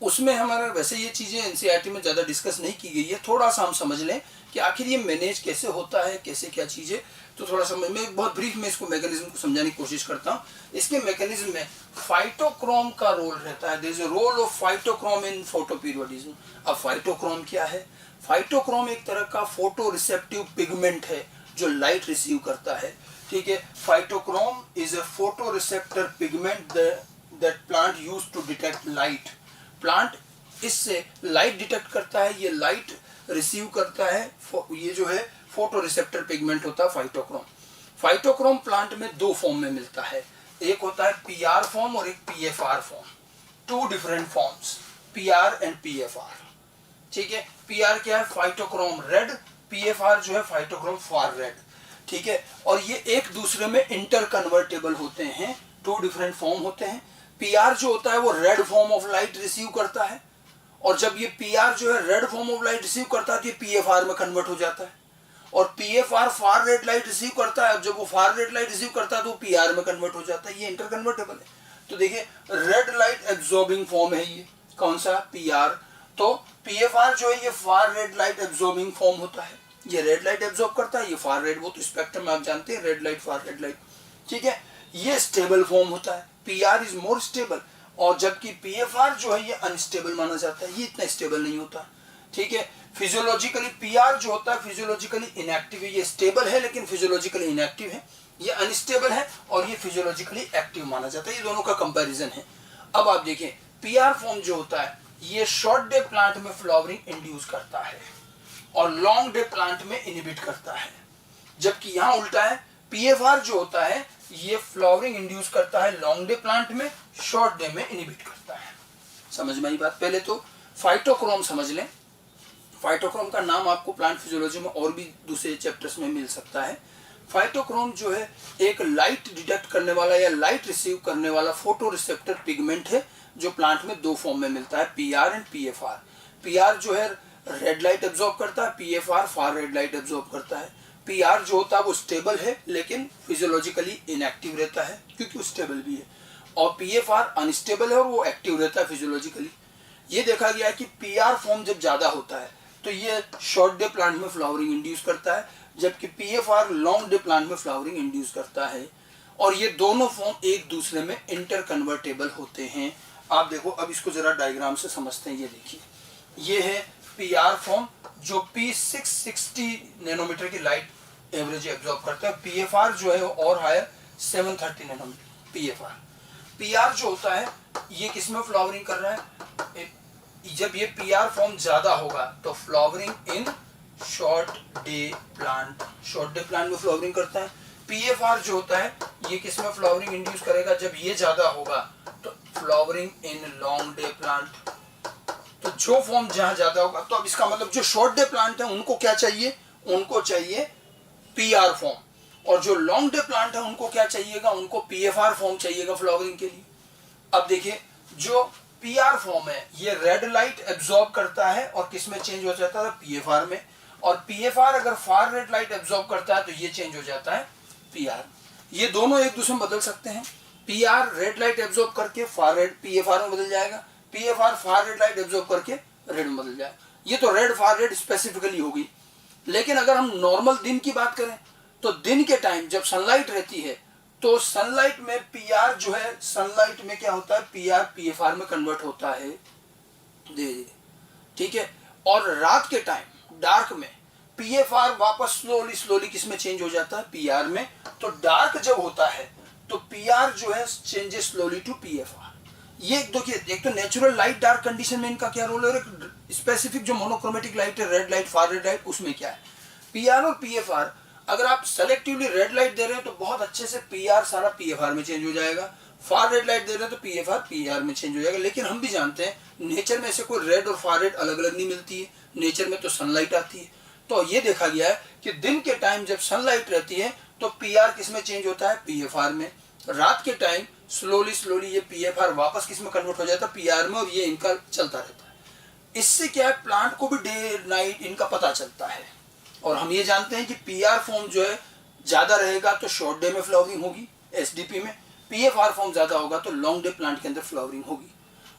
उसमें हमारा वैसे ये चीजें एनसीईआरटी में ज्यादा डिस्कस नहीं की गई है। थोड़ा सा हम समझ लें कि आखिर ये मैनेज कैसे होता है, कैसे क्या चीजें, तो थोड़ा सा मैं बहुत ब्रीफ में इसको मैकेनिज्म को समझाने की कोशिश करता हूँ। इसके मैकेनिज्म में फाइटोक्रोम का रोल रहता है। There is a role of phytochrome in photoperiodism. अब फाइटोक्रोम क्या है? फाइटोक्रोम एक तरह का फोटो रिसेप्टिव पिगमेंट है जो लाइट रिसीव करता है, ठीक है। Phytochrome is a photo receptor pigment that plant use to detect light. Plant इससे लाइट डिटेक्ट करता है, ये लाइट रिसीव करता है, ये जो है फोटो रिसेप्टर पिगमेंट होता है फाइटोक्रोम। फाइटोक्रोम प्लांट में दो फॉर्म में मिलता है, एक होता है पीआर फॉर्म और एक PFR form. Two different forms, PR and PFR, ठीक है। पीआर क्या है? फाइटोक्रोम रेड, पीएफआर जो है फाइटोक्रोम फार रेड, ठीक है। और ये एक दूसरे में इंटर कन्वर्टेबल होते हैं, टू डिफरेंट फॉर्म होते हैं। पीआर जो होता है वो red form of light receive करता है, और जब ये पीआर जो है red form of light receive करता है तो ये पीएफआर में कन्वर्ट हो जाता है, और पीएफआर फार रेड लाइट रिसीव करता है, जब वो फार रेड लाइट रिसीव करता है तो पीआर में कन्वर्ट हो जाता है। ये इंटर कन्वर्टेबल है। तो देखिए रेड लाइट एब्जॉर्बिंग फॉर्म है ये, कौन सा? पीआर। तो पीएफआर जो है ये फार रेड लाइट एब्जॉर्बिंग फॉर्म होता है, ये रेड लाइट एब्जॉर्ब करता है, ये फार रेड, वो तो स्पेक्ट्रम में आप जानते हैं, red light far red light, ठीक है। ये स्टेबल फॉर्म होता है, पीआर इज मोर स्टेबल, और जबकि पीएफआर जो है ये अनस्टेबल माना जाता है, ये इतना स्टेबल नहीं होता, ठीक है। फिजियोलॉजिकली पीआर जो होता है फिजियोलॉजिकली इनएक्टिव है, ये स्टेबल है लेकिन फिजियोलॉजिकली इनएक्टिव है, ये अनस्टेबल है और ये फिजियोलॉजिकली एक्टिव माना जाता है। ये दोनों का कंपैरिजन है। अब आप देखिए पीआर फॉर्म जो होता है ये शॉर्ट डे प्लांट में फ्लावरिंग इंड्यूस करता है और लॉन्ग डे प्लांट में इनहिबिट करता है, जबकि यहाँ उल्टा है, पीएफआर जो होता है ये फ्लावरिंग इंड्यूस करता है लॉन्ग डे प्लांट में, शॉर्ट डे में इनहिबिट करता है। समझ में आई बात? पहले तो फाइटोक्रोम समझ लें। फाइटोक्रोम का नाम आपको प्लांट फिजियोलॉजी में और भी दूसरे चैप्टर्स में मिल सकता है। फाइटोक्रोम जो है एक लाइट डिटेक्ट करने वाला या लाइट रिसीव करने वाला फोटो रिसेप्टर पिगमेंट है जो प्लांट में दो फॉर्म में मिलता है, पीआर एंड पीएफआर। पीआर जो है रेड लाइट एब्जॉर्ब करता है, पीएफआर फार रेड लाइट एब्जॉर्ब करता है। पीआर जो होता है वो स्टेबल है लेकिन फिजियोलॉजिकली इनएक्टिव रहता है क्योंकि वो स्टेबल भी है, और पीएफआर अनस्टेबल है और वो एक्टिव रहता है फिजियोलॉजिकली। ये देखा गया है कि पीआर फॉर्म जब ज्यादा होता है तो ये शॉर्ट डे प्लांट में फ्लावरिंग इंड्यूस करता है, जबकि पीएफआर लॉन्ग डे प्लांट में फ्लावरिंग इंड्यूस करता है, और ये दोनों फॉर्म एक दूसरे में इंटर कन्वर्टेबल होते हैं। आप देखो अब इसको जरा डायग्राम से समझते हैं। ये देखिए ये है पीआर फॉर्म जो P660 नैनोमीटर की लाइट एवरेज एब्जॉर्ब करता है, पीएफआर जो है और हायर 730 नैनोमीटर पीएफआर। पीआर जो होता है ये किसमें फ्लावरिंग कर रहा है? जब ये पीआर फॉर्म ज्यादा होगा तो फ्लावरिंग इन short day plant, short day plant में फ्लावरिंग करता है। पीएफआर जो होता है ये किसमें फ्लावरिंग इंड्यूस करेगा? जब ये ज्यादा होगा तो flowering in long day plant. तो जो फॉर्म जहां ज्यादा होगा, तो अब इसका मतलब जो शॉर्ट डे प्लांट है उनको क्या चाहिए? उनको चाहिए पीआर फॉर्म, और जो लॉन्ग डे प्लांट है उनको क्या चाहिएगा? उनको पीएफआर फॉर्म चाहिएगा फ्लावरिंग के लिए। अब देखिए जो पीआर फॉर्म है, ये रेड लाइट एब्जॉर्ब करता है और किस में चेंज हो जाता है, पीएफआर में। और पीएफआर अगर फार रेड लाइट एब्जॉर्ब करता है तो ये चेंज हो जाता है पीआर। ये दोनों एक दूसरे में बदल सकते हैं। पीआर रेड लाइट एब्जॉर्ब करके फार रेड पीएफआर में बदल जाएगा, पीएफआर फार रेड लाइट एब्जॉर्ब करके रेड में बदल जाएगा। ये तो रेड फार रेड स्पेसिफिकली होगी। लेकिन अगर हम नॉर्मल दिन की बात करें तो दिन के टाइम जब सनलाइट रहती है तो सनलाइट में पीआर जो है, सनलाइट में क्या होता है, पीआर पीएफआर में कन्वर्ट होता है धीरे धीरे, ठीक है। और रात के टाइम डार्क में पीएफआर वापस स्लोली स्लोली किस में चेंज हो जाता है, पीआर में। तो डार्क जब होता है तो पीआर जो है चेंजेस स्लोली टू पीएफआर। ये देखिए, एक तो नेचुरल लाइट डार्क कंडीशन में इनका क्या रोल है, और एक स्पेसिफिक जो मोनोक्रोमेटिक लाइट है, red light far red light, उसमें क्या है। पीआर और पीएफआर अगर आप सेलेक्टिवली रेड लाइट दे रहे हैं तो बहुत अच्छे से पीआर सारा पीएफआर में चेंज हो जाएगा, फार रेड लाइट दे रहे हैं तो पीएफआर पीआर में चेंज हो जाएगा। लेकिन हम भी जानते हैं नेचर में ऐसे कोई रेड और फार रेड अलग अलग नहीं मिलती है, नेचर में तो सनलाइट आती है। तो ये देखा गया है कि दिन के टाइम जब सनलाइट रहती है तो पीआर किस में चेंज होता है, पीएफआर में। रात के टाइम स्लोली स्लोली ये पीएफआर वापस किस में कन्वर्ट हो जाता है, पीआर में, और ये इनका चलता रहता है। इससे क्या है, प्लांट को भी डे नाइट इनका पता चलता है। और हम ये जानते हैं कि पीआर फॉर्म जो है ज्यादा रहेगा तो शॉर्ट डे में फ्लावरिंग होगी एसडीपी में, पीएफआर फॉर्म ज्यादा होगा तो लॉन्ग डे प्लांट के अंदर फ्लावरिंग होगी।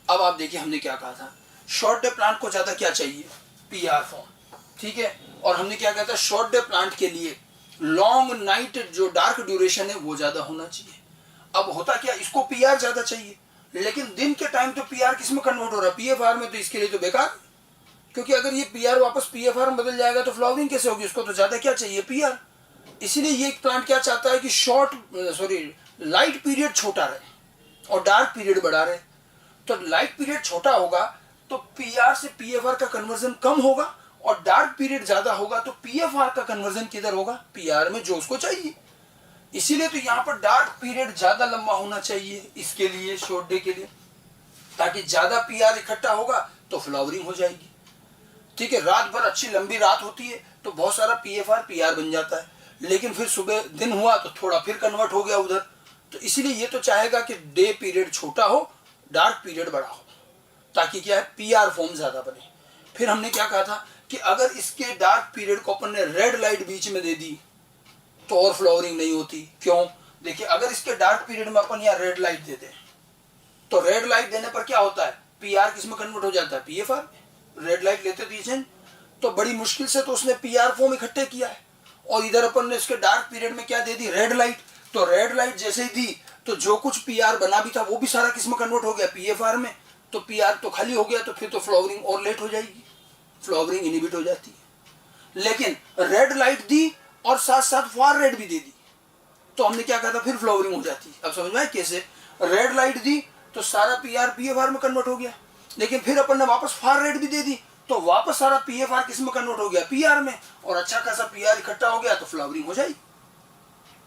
अब आप देखिए हमने क्या कहा था, शॉर्ट डे प्लांट को ज्यादा क्या चाहिए, पीआर फॉर्म, ठीक है। और हमने क्या कहा था, शॉर्ट डे प्लांट के लिए लॉन्ग नाइट जो डार्क ड्यूरेशन है वो ज्यादा होना चाहिए। अब होता क्या, इसको पीआर ज्यादा चाहिए, लेकिन दिन के टाइम तो पीआर किस में कन्वर्ट हो रहा है, पीएफआर में। तो इसके लिए तो बेकार, क्योंकि अगर ये पीआर वापस पीएफआर में बदल जाएगा तो फ्लावरिंग कैसे होगी, उसको तो ज्यादा क्या चाहिए, पीआर। इसीलिए ये प्लांट क्या चाहता है कि लाइट पीरियड छोटा रहे और डार्क पीरियड बड़ा रहे। तो लाइट पीरियड छोटा होगा तो पीआर से पीएफआर का कन्वर्जन कम होगा, और डार्क पीरियड ज्यादा होगा तो पीएफआर का कन्वर्जन किधर होगा, पीआर में, जो उसको चाहिए। इसीलिए तो यहाँ पर डार्क पीरियड ज्यादा लंबा होना चाहिए इसके लिए, शॉर्ट डे के लिए, ताकि ज्यादा पीआर इकट्ठा होगा तो फ्लावरिंग हो जाएगी, ठीक है। रात भर अच्छी लंबी रात होती है तो बहुत सारा पीएफआर पीआर बन जाता है, लेकिन फिर सुबह दिन हुआ तो थोड़ा फिर कन्वर्ट हो गया उधर। तो इसीलिए ये तो चाहेगा कि डे पीरियड छोटा हो, डार्क पीरियड बड़ा हो, ताकि क्या है, पीआर फॉर्म ज्यादा बने। फिर हमने क्या कहा था कि अगर इसके डार्क पीरियड को अपन ने रेड लाइट बीच में दे दी तो और फ्लावरिंग नहीं होती। क्यों, देखिए, अगर इसके डार्क पीरियड में अपन यहाँ रेड लाइट दे दें तो रेड लाइट देने पर क्या होता है, पीआर किस में कन्वर्ट हो जाता है, पीएफआर। रेड लाइट लेते थे तो बड़ी मुश्किल से तो उसने पीआर फॉर्म इकट्ठे किया है, और इधर अपन ने इसके डार्क पीरियड में क्या दे दी, रेड लाइट। तो रेड लाइट जैसे ही दी तो जो कुछ पीआर बना भी था वो भी सारा किस में कन्वर्ट हो गया, पीएफआर में। तो पीआर तो खाली हो गया, तो फिर तो फ्लावरिंग और लेट हो जाएगी, फ्लावरिंग इनहिबिट हो जाती है। लेकिन रेड लाइट दी और साथ साथ फार रेड भी दे दी तो हमने क्या कहा था, फिर फ्लावरिंग हो जाती है। अब समझ में आया कैसे, रेड लाइट दी तो सारा पीआर पीएफआर में कन्वर्ट हो गया, लेकिन फिर अपन ने वापस फार रेड भी दे दी तो वापस सारा पीएफआर किस में कन्वर्ट हो गया, पीआर में, और अच्छा खासा पीआर इकट्ठा हो गया तो फ्लावरिंग हो जाएगी।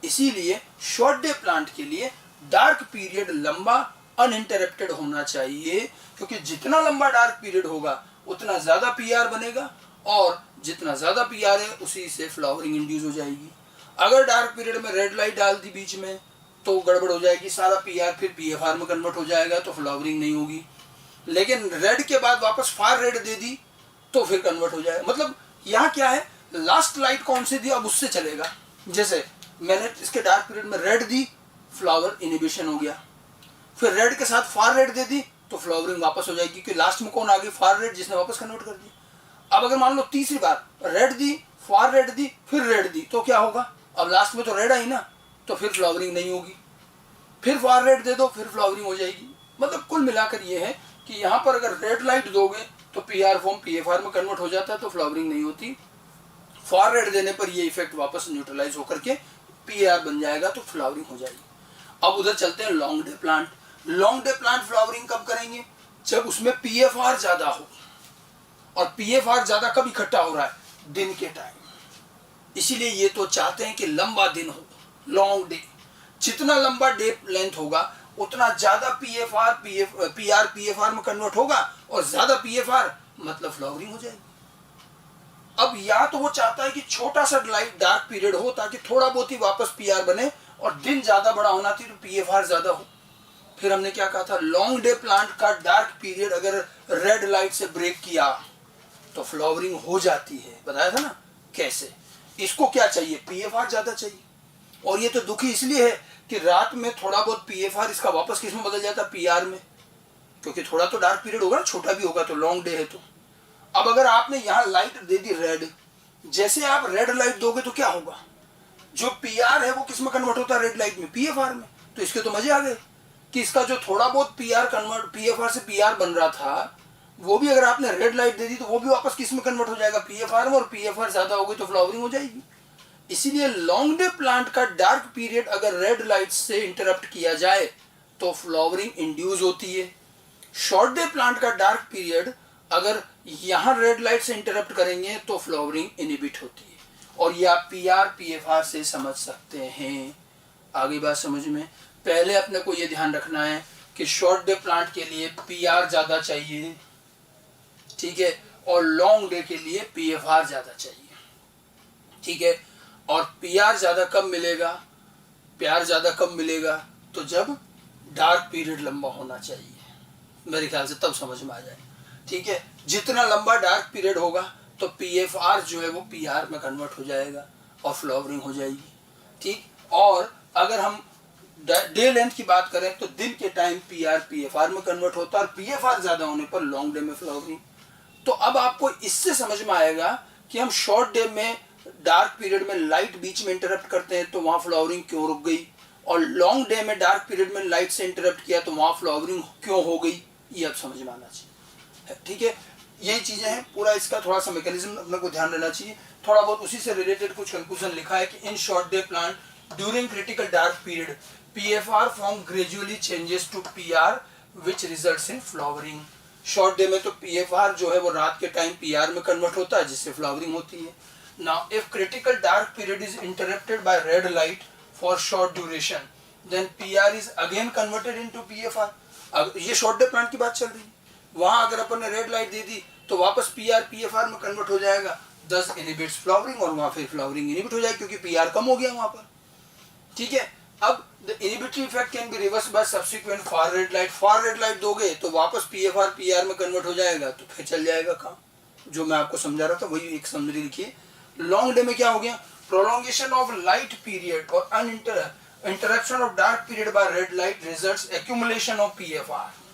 इसीलिए शॉर्ट डे प्लांट के लिए डार्क पीरियड लंबा अनइंटरप्टेड होना चाहिए, क्योंकि जितना लंबा डार्क पीरियड होगा उतना ज्यादा पीआर बनेगा, और जितना ज्यादा पीआर है उसी से फ्लावरिंग इंड्यूस हो जाएगी। अगर डार्क पीरियड में रेड लाइट डाल दी बीच में तो गड़बड़ हो जाएगी, सारा पीआर फिर पीएफआर में कन्वर्ट हो जाएगा तो फ्लावरिंग नहीं होगी। लेकिन रेड के बाद वापस फार रेड दे दी तो फिर कन्वर्ट हो जाएगा। मतलब यहाँ क्या है, लास्ट लाइट कौन सी दी अब उससे चलेगा। जैसे मैंने इसके डार्क पीरियड में रेड दी, फ्लावर इनहिबिशन हो गया, फिर रेड के साथ फार रेड दे दी तो फ्लावरिंग वापस हो जाएगी, क्योंकि लास्ट में कौन आ गई, फार रेड, जिसने वापस कन्वर्ट कर दिया। अब अगर मान लो तीसरी बार रेड दी, फार रेड दी, फिर रेड दी तो क्या होगा, अब लास्ट में तो रेड आई ना, तो फिर फ्लावरिंग नहीं होगी। फिर फार रेड दे दो, फिर फ्लावरिंग हो जाएगी। मतलब कुल मिलाकर ये है कि यहाँ पर अगर रेड लाइट दोगे तो पीआर फॉर्म पीएफआर में कन्वर्ट हो जाता है तो फ्लावरिंग नहीं होती। फार रेड देने पर ये इफेक्ट वापस न्यूट्रलाइज होकर के पीआर बन जाएगा तो फ्लावरिंग हो जाएगी। अब उधर चलते हैं long day plant. Long day plant flowering कब करेंगे, जब उसमें पीएफआर ज्यादा हो, और पीएफआर ज्यादा कब इकट्ठा हो रहा है, दिन के टाइम। इसीलिए ये तो चाहते हैं कि लंबा दिन हो, लॉन्ग डे। जितना लंबा डे लेंथ होगा उतना ज्यादा पीआर पीएफआर में कन्वर्ट होगा, और ज्यादा पीएफआर मतलब फ्लावरिंग हो जाएगी। अब या तो वो चाहता है कि छोटा सा लाइट डार्क पीरियड हो ताकि थोड़ा बहुत ही वापस पीआर बने, और दिन ज्यादा बड़ा होना चाहिए तो पीएफआर ज्यादा हो। फिर हमने क्या कहा था, लॉन्ग डे प्लांट का डार्क पीरियड अगर रेड लाइट से ब्रेक किया तो फ्लावरिंग हो जाती है, बताया था ना कैसे। इसको क्या चाहिए, पीएफआर ज्यादा चाहिए। और ये तो दुखी इसलिए है कि रात में थोड़ा बहुत पीएफआर इसका वापस किस में बदल जाता है, पीआर में, क्योंकि थोड़ा तो डार्क पीरियड होगा, छोटा भी होगा तो लॉन्ग डे है। तो अब अगर आपने यहाँ लाइट दे दी रेड, जैसे आप रेड लाइट दोगे तो क्या होगा, जो पीआर है वो किस में कन्वर्ट होता है, रेड लाइट में, पीएफआर में। तो इसके तो मजे आ गए कि इसका जो थोड़ा बहुत पीएफआर से पीआर बन रहा था, वो भी अगर आपने रेड लाइट दे दी तो वो भी वापस किस में कन्वर्ट हो जाएगा, पीएफआर में, और पीएफआर ज्यादा होगी तो फ्लावरिंग हो जाएगी। इसीलिए लॉन्ग डे प्लांट का डार्क पीरियड अगर रेड लाइट से इंटरप्ट किया जाए तो फ्लावरिंग इंड्यूस होती है। शॉर्ट डे प्लांट का डार्क पीरियड अगर यहां रेड लाइट से इंटरप्ट करेंगे तो फ्लावरिंग इनहिबिट होती है। और ये आप पीआर पीएफआर से समझ सकते हैं। आगे बात समझ में, पहले अपने को ये ध्यान रखना है कि शॉर्ट डे प्लांट के लिए पीआर ज्यादा चाहिए, ठीक है, और लॉन्ग डे के लिए पीएफआर ज्यादा चाहिए, ठीक है। और पीआर ज्यादा कब मिलेगा, पीआर ज्यादा कब मिलेगा, तो जब डार्क पीरियड लंबा होना चाहिए, मेरे ख्याल से तब समझ में आ जाए, ठीक है। जितना लंबा डार्क पीरियड होगा तो पीएफआर जो है वो पीआर में कन्वर्ट हो जाएगा और फ्लावरिंग हो जाएगी, ठीक। और अगर हम डे लेंथ की बात करें तो दिन के टाइम पीआर पीएफआर में कन्वर्ट होता है, और पीएफआर ज्यादा होने पर लॉन्ग डे में फ्लावरिंग। तो अब आपको इससे समझ में आएगा कि हम शॉर्ट डे में डार्क पीरियड में लाइट बीच में इंटरप्ट करते हैं तो वहां फ्लावरिंग क्यों रुक गई, और लॉन्ग डे में डार्क पीरियड में लाइट से इंटरप्ट किया तो वहां फ्लावरिंग क्यों हो गई, ये अब समझ में आना चाहिए, ठीक है। यही चीजें हैं, पूरा इसका थोड़ा सा मैकेनिज्म अपने को ध्यान देना चाहिए। थोड़ा बहुत उसी से रिलेटेड कुछ कंक्लूजन लिखा है कि in short day plant during critical dark period PFR form gradually changes to PR which results in flowering. Short day में तो पीएफआर जो है वो रात के टाइम पीआर में कन्वर्ट होता है जिससे फ्लावरिंग होती है। Now if critical dark period is interrupted by red light for short duration then PR is again converted into PFR. अब ये शॉर्ट डे प्लांट की बात चल रही है, वहां अगर अपन ने रेड लाइट दे दी तो वापस पीआर पीएफआर में कन्वर्ट हो जाएगा, दस इनहिबिट्स फ्लावरिंग, और वहां फिर फ्लावरिंग इनहिबिट हो जाएगी क्योंकि पीआर कम हो गया वहां पर, ठीक है। अब the inhibitory effect can be reverse by subsequent far red light. Far red light दोगे तो वापस पीएफआर पीआर में कन्वर्ट हो जाएगा, तो फिर चल जाएगा काम। जो मैं आपको समझा रहा था वही एक समरी लिखिए। लॉन्ग डे में क्या हो गया, प्रोलॉन्गेशन ऑफ लाइट पीरियड और interruption of dark period by red light results accumulation of PFR.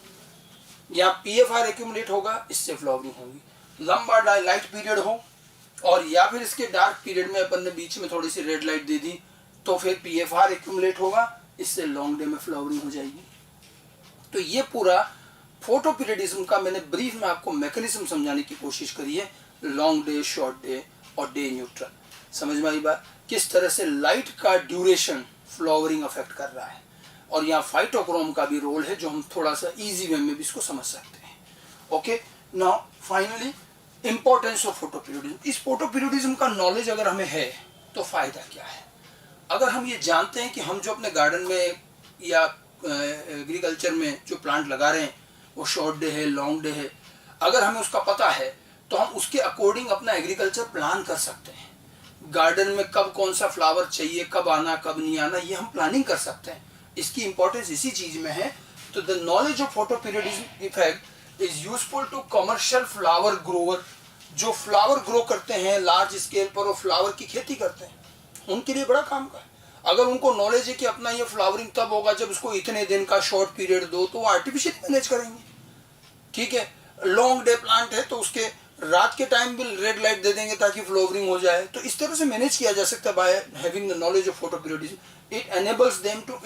या पीएफआर एक्यूमुलेट होगा, इससे फ्लावरिंग होगी। लंबा लाइट पीरियड हो और या फिर इसके डार्क पीरियड में अपन ने बीच में थोड़ी सी रेड लाइट दे दी तो फिर पीएफआर एक्यूमुलेट होगा, इससे लॉन्ग डे में फ्लावरिंग हो जाएगी। तो ये पूरा फोटो पीरियडिज्म का मैंने ब्रीफ में आपको मैकेनिज्म समझाने की कोशिश करी है। लॉन्ग डे, शॉर्ट डे और डे न्यूट्रल, समझ में आई बात, किस तरह से लाइट का ड्यूरेशन फ्लावरिंग अफेक्ट कर रहा है। और यहाँ फाइटोक्रोम का भी रोल है जो हम थोड़ा सा इजी वे में भी इसको समझ सकते हैं। Okay, now finally importance of photo periodism. इस फोटो पीरियडिज्म का नॉलेज अगर हमें है तो फायदा क्या है। अगर हम ये जानते हैं कि हम जो अपने गार्डन में या एग्रीकल्चर में जो प्लांट लगा रहे हैं वो शॉर्ट डे है, लॉन्ग डे है, अगर हमें उसका पता है तो हम उसके अकॉर्डिंग अपना एग्रीकल्चर प्लान कर सकते हैं। गार्डन में कब कौन सा फ्लावर चाहिए, कब आना कब नहीं आना, ये हम प्लानिंग कर सकते हैं। इसकी इंपॉर्टेंस इसी चीज में है। तो the knowledge of photo periodism effect is useful to commercial flower grower, जो फ्लावर ग्रो करते हैं लार्ज स्केल पर और फ्लावर की खेती करते हैं, उनके लिए बड़ा काम का है। अगर उनको नॉलेज है कि अपना ये फ्लावरिंग तब होगा जब उसको इतने दिन का शॉर्ट पीरियड दो, तो वो आर्टिफिशियल मैनेज करेंगे, ठीक है। लॉन्ग डे प्लांट है तो उसके रात के टाइम भी रेड लाइट दे देंगे ताकि फ्लावरिंग हो जाए। तो इस तरह से मैनेज किया जा सकता है by having the knowledge of photo periodism. It enables them to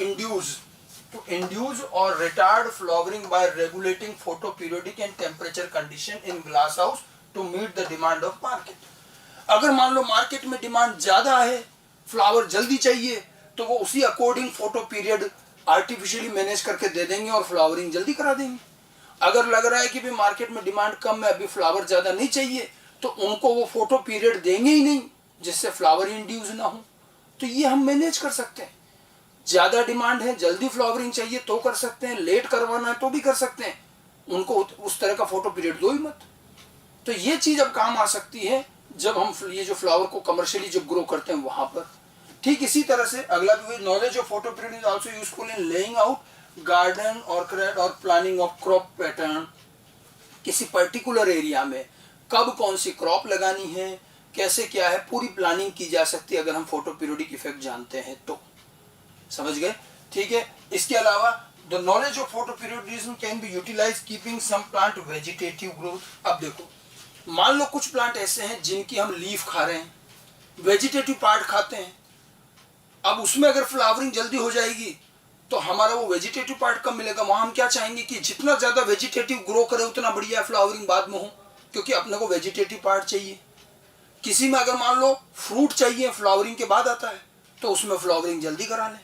induce और retard flowering by regulating photo periodic and temperature condition in glass house to meet the demand of market. अगर मान लो market में demand ज्यादा है, flower जल्दी चाहिए, तो वो उसी according photo period artificially manage करके दे देंगे और फ्लावरिंग जल्दी करा देंगे। अगर लग रहा है कि भी मार्केट में डिमांड कम है, अभी फ्लावर ज्यादा नहीं चाहिए, तो उनको वो फोटो पीरियड देंगे ही नहीं जिससे फ्लावर इंड्यूस ना हो। तो ये हम मैनेज कर सकते हैं। ज्यादा डिमांड है, जल्दी फ्लावरिंग चाहिए तो कर सकते हैं, लेट करवाना है तो भी कर सकते हैं, उनको उस तरह का फोटो पीरियड दो ही मत। तो ये चीज अब काम आ सकती है जब हम ये जो फ्लावर को कमर्शियली जब ग्रो करते हैं वहां पर। ठीक इसी तरह से अगला भी, knowledge of photo period is also useful in laying out garden orchid और प्लानिंग ऑफ क्रॉप पैटर्न, किसी पर्टिकुलर एरिया में कब कौन सी क्रॉप लगानी है, कैसे क्या है, पूरी प्लानिंग की जा सकती है अगर हम फोटो पीरियोडिक इफेक्ट जानते हैं तो। समझ गए? ठीक है। इसके अलावा the knowledge of photo periodism can be utilize keeping some plant vegetative growth. अब देखो, मान लो कुछ प्लांट ऐसे हैं जिनकी हम लीफ खा रहे हैं, वेजिटेटिव पार्ट खाते हैं। अब उसमें अगर फ्लावरिंग जल्दी हो जाएगी तो हमारा वो वेजिटेटिव पार्ट कम मिलेगा। वहां हम क्या चाहेंगे कि जितना ज्यादा वेजिटेटिव ग्रो करे उतना बढ़िया, फ्लावरिंग बाद में हो, क्योंकि अपने को वेजिटेटिव पार्ट चाहिए। किसी में अगर मान लो फ्रूट चाहिए, फ्लावरिंग के बाद आता है, तो उसमें फ्लावरिंग जल्दी करा लें।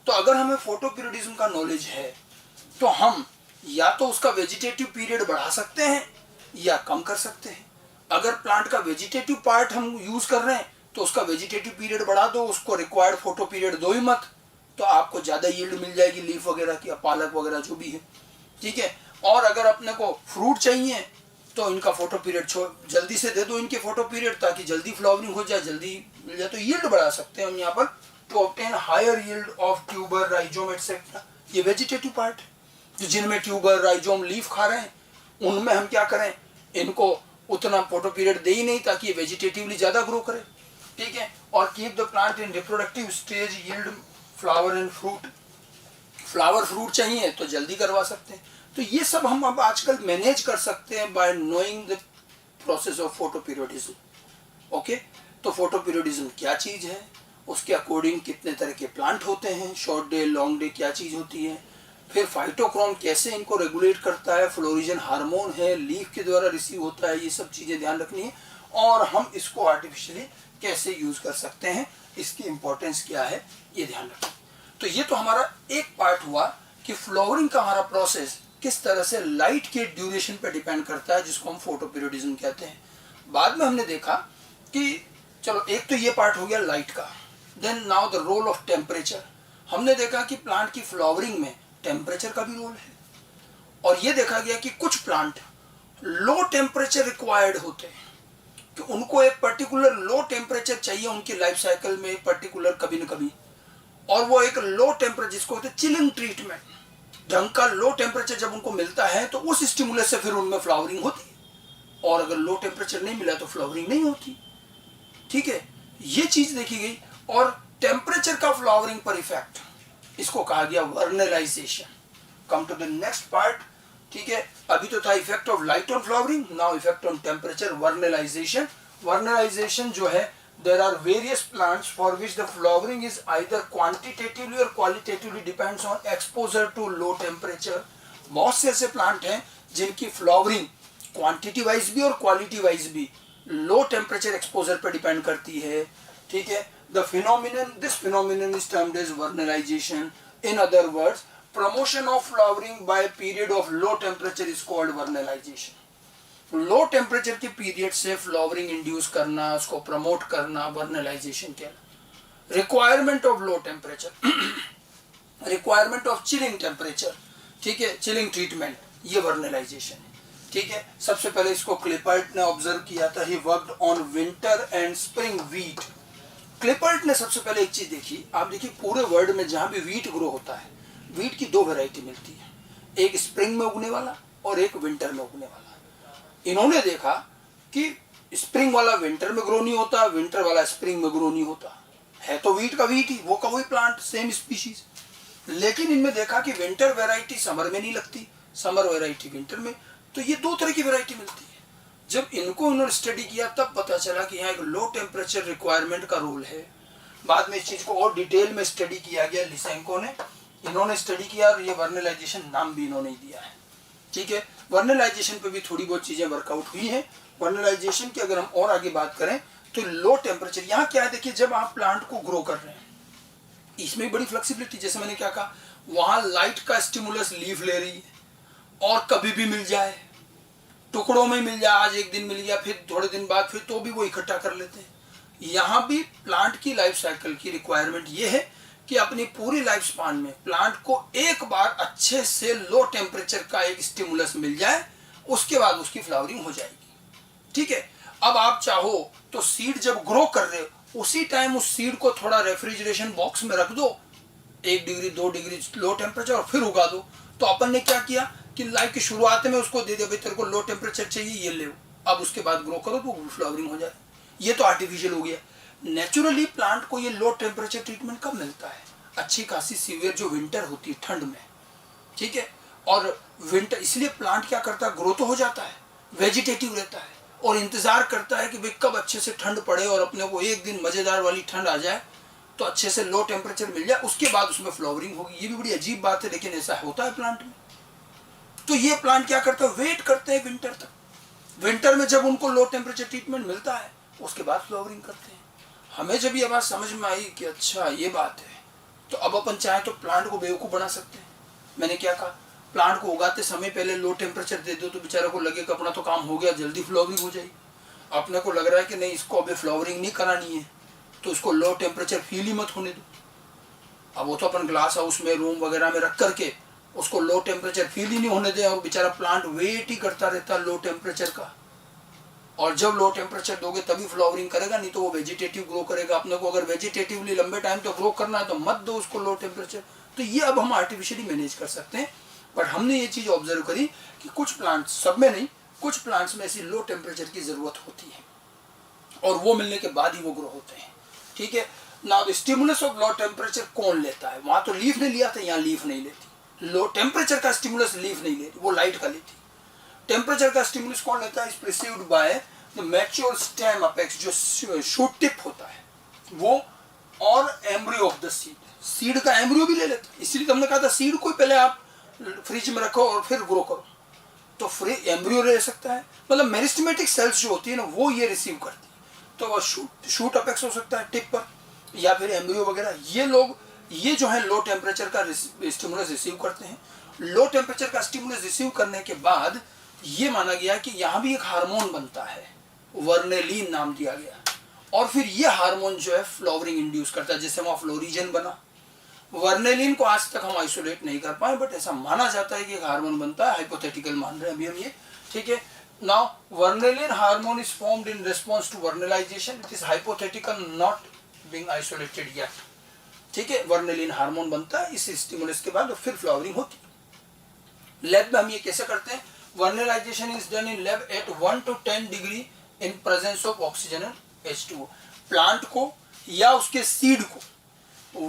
तो अगर हमें फोटो पीरियोडिज्म का नॉलेज है तो हम या तो उसका वेजिटेटिव पीरियड बढ़ा सकते हैं या कम कर सकते हैं। अगर प्लांट का वेजिटेटिव पार्ट हम यूज कर रहे हैं तो उसका वेजिटेटिव पीरियड बढ़ा दो, उसको रिक्वायर्ड फोटो पीरियड दो ही मत, तो आपको ज्यादा यील्ड मिल जाएगी लीफ वगैरह की, पालक वगैरह जो भी है। ठीक है। और अगर अपने को फ्रूट चाहिए तो इनका फोटो पीरियड जल्दी से दे दो इनके फोटो पीरियड, ताकि जल्दी फ्लावरिंग हो जाए, जल्दी मिल जाए। तो यील्ड बढ़ा सकते हैं हम यहाँ पर, to obtain higher yield of tuber, rhizome etcetera. ये वेजिटेटिव पार्ट जो जिनमें ट्यूबर, राइजोम, लीफ खा रहे हैं, उनमें हम क्या करें, इनको उतना फोटो पीरियड दे ही नहीं ताकि ये वेजिटेटिवली ज्यादा ग्रो करे। ठीक है। और keep the plant in reproductive stage, yield flower and fruit. Flower fruit चाहिए तो जल्दी करवा सकते हैं। तो ये सब हम अब आजकल मैनेज कर सकते हैं bye knowing the process of photo periodism. Okay. तो फोटो पीरियोडिज्म क्या चीज है, उसके अकॉर्डिंग कितने तरह के प्लांट होते हैं, शॉर्ट डे, लॉन्ग डे क्या चीज होती है, फिर फाइटोक्रोम कैसे इनको रेगुलेट करता है, फ्लोरिजन हार्मोन है, लीफ के द्वारा रिसीव होता है, ये सब चीजें ध्यान रखनी है। और हम इसको आर्टिफिशियली कैसे यूज कर सकते हैं, इसकी इंपॉर्टेंस क्या है, ये ध्यान रखें। तो ये तो हमारा एक पार्ट हुआ कि फ्लावरिंग का हमारा प्रोसेस किस तरह से लाइट के ड्यूरेशन पे डिपेंड करता है, जिसको हम फोटो पीरियोडिज्म कहते हैं। बाद में हमने देखा कि चलो एक तो ये पार्ट हो गया लाइट का। Then now the role of temperature. हमने देखा कि प्लांट की फ्लावरिंग में टेम्परेचर का भी रोल है, और ये देखा गया कि कुछ प्लांट लो टेम्परेचर रिक्वायर्ड होते हैं, कि उनको एक पर्टिकुलर लो टेम्परेचर चाहिए उनकी लाइफ साइकिल में, पर्टिकुलर कभी न कभी। और वो एक लो टेम्परेचर, जिसको कहते हैं चिलिंग ट्रीटमेंट, ढंग का लो टेम्परेचर जब उनको मिलता है तो उस स्टिमुलस से फिर उनमें फ्लावरिंग होती है। और अगर लो टेम्परेचर नहीं मिला तो फ्लावरिंग नहीं होती। ठीक है। ये चीज देखी गई। और टेम्परेचर का फ्लावरिंग पर इफेक्ट, इसको कहा गया vernalization. Come to the next part. ठीक है। अभी तो था effect of light on flowering, now effect on temperature, vernalization. Vernalization जो है, there are various plants for which the flowering is either quantitatively or qualitatively depends on exposure to low temperature। बहुत से ऐसे प्लांट हैं जिनकी flowering quantity wise भी और quality wise भी लो टेम्परेचर एक्सपोजर पर डिपेंड करती है। ठीक है। The phenomenon, this phenomenon is termed as vernalization. In other words, promotion of flowering by a period of low temperature is called vernalization। Low temperature के period से flowering induce करना, उसको promote करना, वर्नलाइजेशन कहना। Requirement of low temperature, requirement of chilling temperature, ठीक है, chilling treatment, ये vernalization है। ठीक है। सबसे पहले इसको क्लिपर्ट ने ऑब्जर्व किया था। He worked on winter and spring wheat. Klippart ने सबसे पहले एक चीज देखी, आप देखिए पूरे वर्ल्ड में जहां भी व्हीट ग्रो होता है, व्हीट की दो वैरायटी मिलती है, एक स्प्रिंग में उगने वाला और एक विंटर में उगने वाला। इन्होंने देखा कि स्प्रिंग वाला विंटर में ग्रो नहीं होता, विंटर वाला स्प्रिंग में ग्रो नहीं होता, है तो व्हीट का व्हीट ही, वो का वही प्लांट, सेम स्पीशीज। लेकिन इनमें देखा कि विंटर वैरायटी समर में नहीं लगती, समर वैरायटी विंटर में, तो ये दो तरह की वैरायटी मिलती है। जब इनको उन्होंने स्टडी किया तब पता चला कि यहाँ एक लो टेम्परेचर रिक्वायरमेंट का रोल है। बाद में इस चीज को और डिटेल में स्टडी किया गया, लिसेंको ने, इन्होंने स्टडी किया और ये वर्नलाइजेशन नाम भी इन्होंने दिया है। ठीक है। वर्नलाइजेशन पे भी थोड़ी बहुत चीजें वर्कआउट हुई है। वर्नलाइजेशन की अगर हम और आगे बात करें तो लो टेम्परेचर, यहाँ क्या है देखिए, जब आप प्लांट को ग्रो कर रहे हैं इसमें बड़ी फ्लेक्सिबिलिटी, जैसे मैंने क्या कहा, वहां लाइट का स्टिमुलस लीफ ले रही है और कभी भी मिल जाए, टुकड़ों में मिल जाए, आज एक दिन मिल गया, फिर थोड़े दिन बाद फिर तो भी वो इकट्ठा कर लेते हैं। यहाँ भी प्लांट की लाइफ साइकिल की रिक्वायरमेंट ये है कि अपनी पूरी लाइफ स्पान में प्लांट को एक बार अच्छे से लो टेम्परेचर का एक स्टिमुलस मिल जाए, उसके बाद उसकी फ्लावरिंग हो जाएगी। ठीक है। अब आप चाहो तो सीड जब ग्रो कर रहे हो उसी टाइम उस सीड को थोड़ा रेफ्रिजरेशन बॉक्स में रख दो, 1 डिग्री 2 डिग्री लो टेम्परेचर और फिर उगा दो। तो अपन ने क्या किया कि लाइफ की शुरुआत में उसको दे दिया भाई तेरे को लो टेम्परेचर चाहिए, ये ले, अब उसके बाद ग्रो करो तो फ्लावरिंग हो जाए। ये तो आर्टिफिशियल हो गया। नेचुरली प्लांट को ये लो टेम्परेचर ट्रीटमेंट कब मिलता है? अच्छी खासी सीवियर जो विंटर होती है, ठंड में, ठीक है। और विंटर इसलिए प्लांट क्या करता है, ग्रो तो हो जाता है, वेजिटेटिव रहता है और इंतजार करता है कि भाई कब अच्छे से ठंड पड़े और अपने को एक दिन मजेदार वाली ठंड आ जाए तो अच्छे से लो टेम्परेचर मिल जाए, उसके बाद उसमें फ्लावरिंग होगी। ये भी बड़ी अजीब बात है, लेकिन ऐसा होता है प्लांट में। तो ये प्लांट क्या करता है, वेट करते हैं विंटर तक। विंटर में जब उनको लो टेम्परेचर ट्रीटमेंट मिलता है उसके बाद फ्लावरिंग करते हैं। हमें जब ये बात समझ में आई कि अच्छा ये बात है, तो अब अपन चाहे तो प्लांट को बेवकूफ़ बना सकते हैं। मैंने क्या कहा, प्लांट को उगाते समय पहले लो टेम्परेचर दे दो तो बेचारा को लगेगा अपना तो काम हो गया, जल्दी फ्लावरिंग हो जाएगी। अपने को लग रहा है कि नहीं, इसको अभी फ्लावरिंग नहीं करानी है तो इसको लो टेम्परेचर फील ही मत होने दो। अब वो तो अपन ग्लास हाउस में, रूम वगैरह में रख करके उसको लो टेम्परेचर फील ही नहीं होने दें और बेचारा प्लांट वेट ही करता रहता लो टेम्परेचर का। और जब लो टेम्परेचर दोगे तभी फ्लावरिंग करेगा, नहीं तो वो वेजिटेटिव ग्रो करेगा। अपने को अगर वेजिटेटिवली लंबे टाइम तक ग्रो करना है तो मत दो उसको लो टेम्परेचर। तो ये अब हम आर्टिफिशियली मैनेज कर सकते हैं। बट हमने ये चीज़ ऑब्जर्व करी कि कुछ प्लांट्स, सब में नहीं, कुछ प्लांट्स में ऐसी लो टेम्परेचर की ज़रूरत होती है और वो मिलने के बाद ही वो ग्रो होते हैं, ठीक है। Now the stimulus of low temperature कौन लेता है? वहाँ तो लीफ ने लिया था, यहाँ लीफ नहीं लेती। लो टेम्परेचर का स्टिमुलस लीफ नहीं लेती, वो लाइट का लेती। टेम्परेचर का स्टिमुलस कौन लेता है? Is perceived by the mature stem apex, जो शूट टिप होता है वो, और embryo of the seed. Seed का एम्ब्रियो भी ले लेता है। इसलिए तो हमने कहा था सीड को पहले आप फ्रिज में रखो और फिर ग्रो करो। तो फ्री एम्ब्रियो ले सकता है, मतलब मेरिस्टेमेटिक सेल्स जो होती है ना वो ये रिसीव करती है। तो वह शूट अपेक्स हो सकता है टिप पर, या फिर एम्ब्रियो वगैरह। ये लोग, ये जो है लो टेम्परेचर का स्टिमुलस रिसीव करते हैं। लो टेम्परेचर का स्टिमुलस रिसीव करने के बाद ये माना गया कि यहाँ भी एक हार्मोन बनता है, वर्नेलिन नाम दिया गया। और फिर ये हार्मोन जो है फ्लावरिंग इंड्यूस करता है, जैसे वहाँ फ्लोरिजन बना। वर्नेलिन को आज तक हम आइसोलेट नहीं कर पाए, बट ऐसा माना जाता है कि एक हार्मोन बनता है। हाइपोथेटिकल मान रहे हैं अभी हम ये, ठीक है। Now vernalin hormone is formed in response to vernalization. It is hypothetical, not being isolated yet, ठीक है। वर्नेलिन हार्मोन बनता है इस स्टिमुलस के बाद और फिर फ्लावरिंग होती है। लैब में हम ये कैसे करते हैं? Vernalization is done in lab at 1 to 10 degree in presence of oxygen and H2O। Plant को या उसके सीड को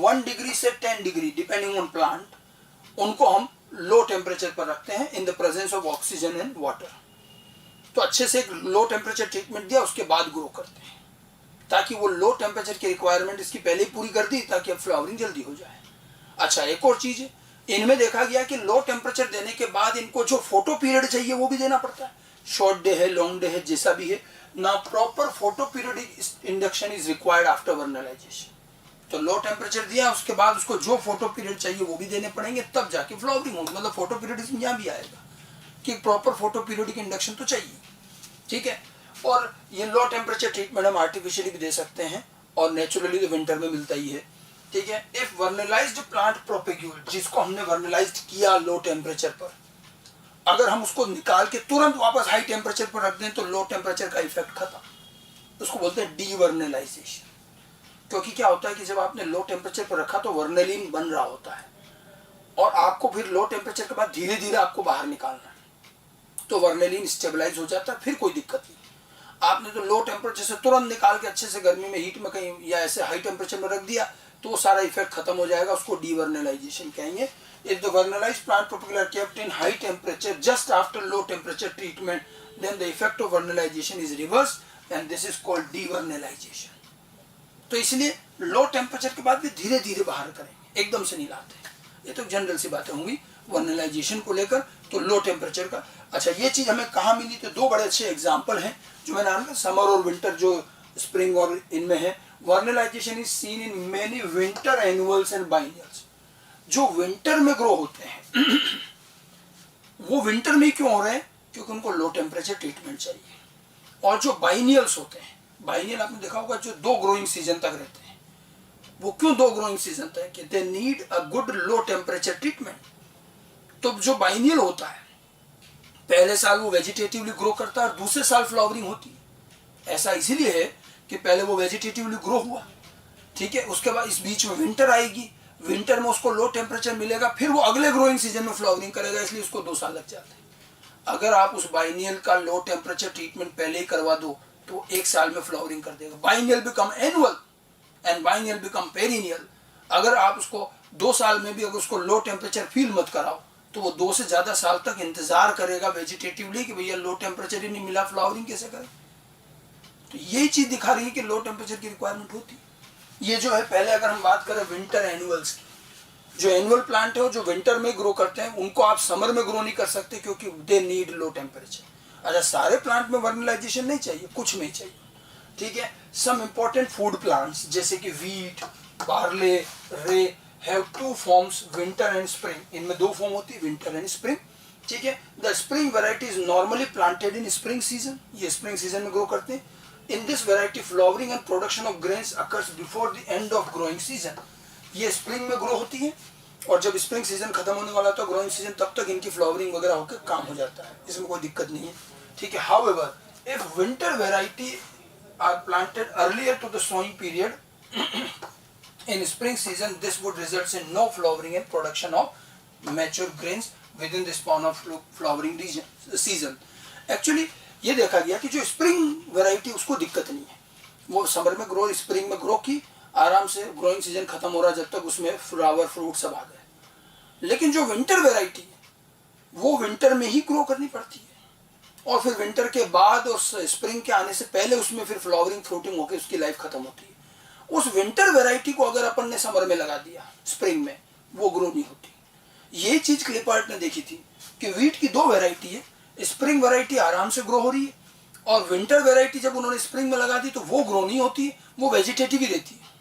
1 डिग्री से 10 डिग्री डिपेंडिंग ऑन प्लांट, उनको हम लो टेम्परेचर पर रखते हैं in the presence of oxygen and water. तो अच्छे से एक लो टेम्परेचर ट्रीटमेंट दिया, उसके बाद ग्रो करते हैं, ताकि वो लो टेम्परेचर की रिक्वायरमेंट इसकी पहले ही पूरी कर दी ताकि अब फ्लावरिंग जल्दी हो जाए। अच्छा, एक और चीज है, इनमें देखा गया कि लो टेम्परेचर देने के बाद इनको जो फोटो पीरियड चाहिए वो भी देना पड़ता है। शॉर्ट डे है, लॉन्ग डे है, जैसा भी है ना, proper photo periodic induction is required after vernalization. तो लो टेम्परेचर दिया, उसके बाद उसको जो फोटो पीरियड चाहिए वो भी देने पड़ेंगे, तब जाके फ्लावरिंग होगी। मतलब फोटो पीरियडिज्म यहाँ भी आएगा कि प्रॉपर फोटो पीरियडिक इंडक्शन तो चाहिए, ठीक है। और ये लो टेम्परेचर ट्रीटमेंट हम आर्टिफिशियली भी दे सकते हैं और नेचुरली तो विंटर में मिलता ही है, ठीक है। इफ वर्नलाइज्ड प्लांट प्रोपेग्यूल, जिसको हमने वर्नलाइज्ड किया लो टेम्परेचर पर, अगर हम उसको निकाल के तुरंत वापस हाई टेम्परेचर पर रख दें तो लो टेम्परेचर का इफेक्ट खत्म। उसको बोलते हैं डीवर्नलाइजेशन। क्योंकि क्या होता है कि जब आपने लो टेम्परेचर पर रखा तो वर्नेलिन बन रहा होता है और आपको फिर लो टेम्परेचर के बाद धीरे धीरे आपको बाहर निकालना है, तो वर्नेलिन स्टेबलाइज हो जाता है, फिर कोई दिक्कत नहीं। आपने तो लो टेम्परेचर से तुरंत निकाल के अच्छे से गर्मी में, हीट में कहीं या ऐसे हाई टेम्परेचर में रख दिया तो वो सारा इफेक्ट खत्म हो जाएगा, उसको डीवर्नलाइजेशन कहेंगे। If the vernalized plant particle are kept in high temperature just after low temperature treatment, then the effect of vernalization is reversed and this is called devernalization. तो इसलिए लो टेम्परेचर के बाद भी धीरे धीरे बाहर करेंगे, एकदम से नहीं लाते। ये तो जनरल सी बातें होंगी वर्नलाइजेशन को लेकर। तो लो टेम्परेचर का, अच्छा ये चीज हमें कहाँ मिली? तो दो बड़े अच्छे एग्जाम्पल हैं जो मैंने नाम, समर और विंटर, जो स्प्रिंग और इनमें है। Vernalization is seen in many winter annuals and biennials. जो विंटर में ग्रो होते हैं वो विंटर में क्यों हो रहे हैं? क्योंकि उनको लो टेम्परेचर ट्रीटमेंट चाहिए। और जो बाइनियल्स होते हैं, बाइनियल आपने देखा होगा जो 2 ग्रोइंग सीजन तक रहते हैं, वो क्यों 2 ग्रोइंग सीजन तक? कि दे need a good low temperature treatment. तो जो बाइनियल होता है, पहले साल वो वेजिटेटिवली ग्रो करता है और दूसरे साल फ्लावरिंग होती है। ऐसा इसीलिए है कि पहले वो वेजिटेटिवली ग्रो हुआ, ठीक है, उसके बाद इस बीच में विंटर आएगी, विंटर में उसको लो टेम्परेचर मिलेगा, फिर वो अगले ग्रोइंग सीजन में फ्लावरिंग करेगा, इसलिए उसको 2 साल लग जाते हैं। अगर आप उस बाइनियल का लो टेम्परेचर ट्रीटमेंट पहले ही करवा दो तो 1 साल में फ्लावरिंग कर देगा। Biennial become annual and biennial become perennial. अगर आप उसको 2 साल में भी अगर उसको लो टेम्परेचर फील मत कराओ तो वो 2 से ज्यादा साल तक इंतजार करेगा वेजिटेटिवली कि भैया लो टेम्परेचर ही नहीं मिला, फ्लावरिंग कैसे करे। तो यही चीज दिखा रही है कि लो टेम्परेचर की रिक्वायरमेंट होती है। ये जो है, पहले अगर हम बात करें विंटर एनुअल्स की, जो एनुअल प्लांट है जो विंटर में ग्रो करते हैं उनको आप समर में ग्रो नहीं कर सकते क्योंकि दे नीड लो टेम्परेचर। अच्छा, सारे प्लांट में वर्नलाइजेशन नहीं चाहिए, कुछ में चाहिए, ठीक है। सम इंपॉर्टेंट फूड प्लांट्स जैसे कि वीट, बार्ले, रे have 2 forms, winter and spring. इनमें 2 फॉर्म होती है, विंटर एंड स्प्रिंग, ठीक है। The spring variety is normally planted in spring season, ये स्प्रिंग सीजन में ग्रो करते हैं। In this variety flowering and production of grains occurs before the end of growing season. ये spring में grow होती है और जब स्प्रिंग सीजन खत्म होने वाला तो ग्रोइंग सीजन, तब तक इनकी फ्लावरिंग वगैरह होकर काम हो जाता है, इसमें कोई दिक्कत नहीं है, ठीक है। However if winter variety are planted earlier to the sowing period in spring season, this would result in no flowering and production of mature grains within the span of flowering season. Actually ये देखा गया कि जो spring variety उसको दिक्कत नहीं है, वो समर में ग्रो, स्प्रिंग में ग्रो की आराम से, ग्रोइंग सीजन खत्म हो रहा जब तक उसमें फ्लावर फ्रूट सब आ गए। लेकिन जो विंटर वैरायटी है वो विंटर में ही ग्रो करनी पड़ती है और फिर विंटर के बाद और स्प्रिंग के आने से पहले उसमें फिर फ्लावरिंग फ्रूटिंग होकर उसकी लाइफ खत्म होती है। उस विंटर वैरायटी को अगर अपन ने समर में लगा दिया, स्प्रिंग में, वो ग्रो नहीं होती। ये चीज क्लिपर्ट ने देखी थी कि वीट की 2 वैरायटी है, स्प्रिंग वैरायटी आराम से ग्रो हो रही है और विंटर वैरायटी जब उन्होंने स्प्रिंग में लगा दी तो वो ग्रो नहीं होती, वो वेजिटेटिव ही रहती है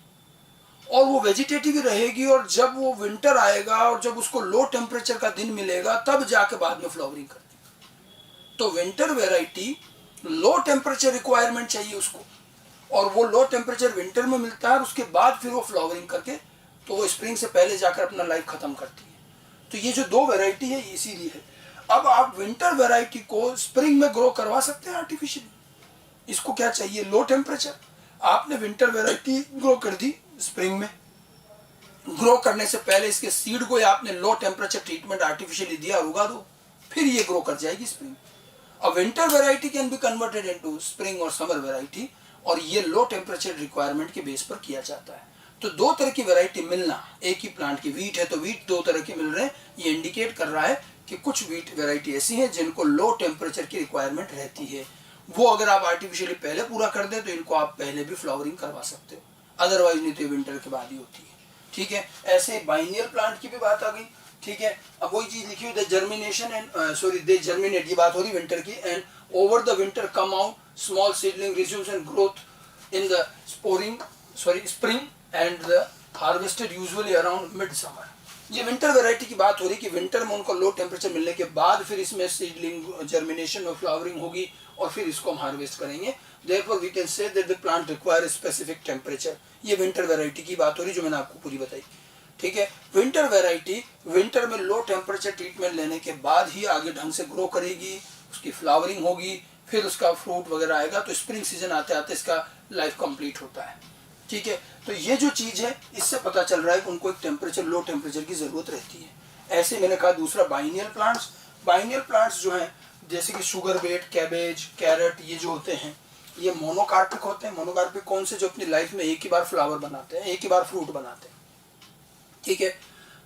और वो वेजिटेटिव ही रहेगी। और जब वो विंटर आएगा और जब उसको लो टेम्परेचर का दिन मिलेगा तब जाके बाद में फ्लावरिंग करती है। तो winter variety low temperature requirement चाहिए उसको और वो लो टेम्परेचर विंटर में मिलता है और उसके बाद फिर वो फ्लावरिंग करके तो वो स्प्रिंग से पहले जाकर अपना लाइफ खत्म करती है। तो ये जो 2 वैरायटी है इसीलिए है। अब आप विंटर वैरायटी को स्प्रिंग में ग्रो करवा सकते हैं आर्टिफिशियली। इसको क्या चाहिए, लो टेम्परेचर। आपने विंटर वैरायटी ग्रो कर दी स्प्रिंग में, ग्रो करने से पहले इसके सीड को आपने लो टेम्परेचर ट्रीटमेंट आर्टिफिशियली दिया, उगा दो, फिर ये ग्रो कर जाएगी स्प्रिंग। अब winter variety can be converted into spring और समर वैरायटी और ये लो टेम्परेचर रिक्वायरमेंट के बेस पर किया जाता है। तो 2 तरह की वैरायटी मिलना एक ही प्लांट की, वीट है तो वीट 2 तरह के मिल रहे हैं, ये इंडिकेट कर रहा है कि कुछ वीट वैरायटी ऐसी हैं जिनको लो टेम्परेचर की रिक्वायरमेंट रहती है। वो अगर आप आर्टिफिशियली पहले पूरा कर दें तो इनको आप पहले भी फ्लावरिंग करवा सकते हो, अदरवाइज नहीं तो विंटर के बाद ही होती है, ठीक है। ऐसे बाइनियल प्लांट की भी बात आ गई, ठीक है। अब वही चीज लिखी हुई, the germination and sorry they germinate, ये बात हो रही विंटर की, and over the winter come out small seedling resumes and growth in the spring and the harvested usually around midsummer। ये विंटर वैरायटी की बात हो रही कि विंटर में उनको लो टेम्परेचर मिलने के बाद फिर इसमें सीडलिंग जर्मिनेशन और फ्लावरिंग होगी और फिर इसको हम हार्वेस्ट करेंगे। therefore we can say that the plant require specific temperature। ये विंटर वैरायटी की बात हो रही जो मैंने आपको पूरी बताई, ठीक है। विंटर वैरायटी विंटर में लो टेम्परेचर ट्रीटमेंट लेने के बाद ही आगे ढंग से ग्रो करेगी, उसकी फ्लावरिंग होगी, फिर उसका फ्रूट वगैरह आएगा तो स्प्रिंग सीजन आते आते इसका लाइफ कंप्लीट होता है, ठीक है। तो ये जो चीज है इससे पता चल रहा है कि उनको एक टेम्परेचर, लो टेम्परेचर की जरूरत रहती है। ऐसे मैंने कहा दूसरा बाइनियल प्लांट्स। बाइनियल प्लांट्स जो हैं जैसे कि शुगर बेट, कैबेज, कैरेट, ये जो होते हैं ये मोनोकार्पिक होते हैं। मोनोकार्पिक कौन से, जो अपनी लाइफ में एक ही बार फ्लावर बनाते हैं, एक ही बार फ्रूट बनाते हैं, ठीक है।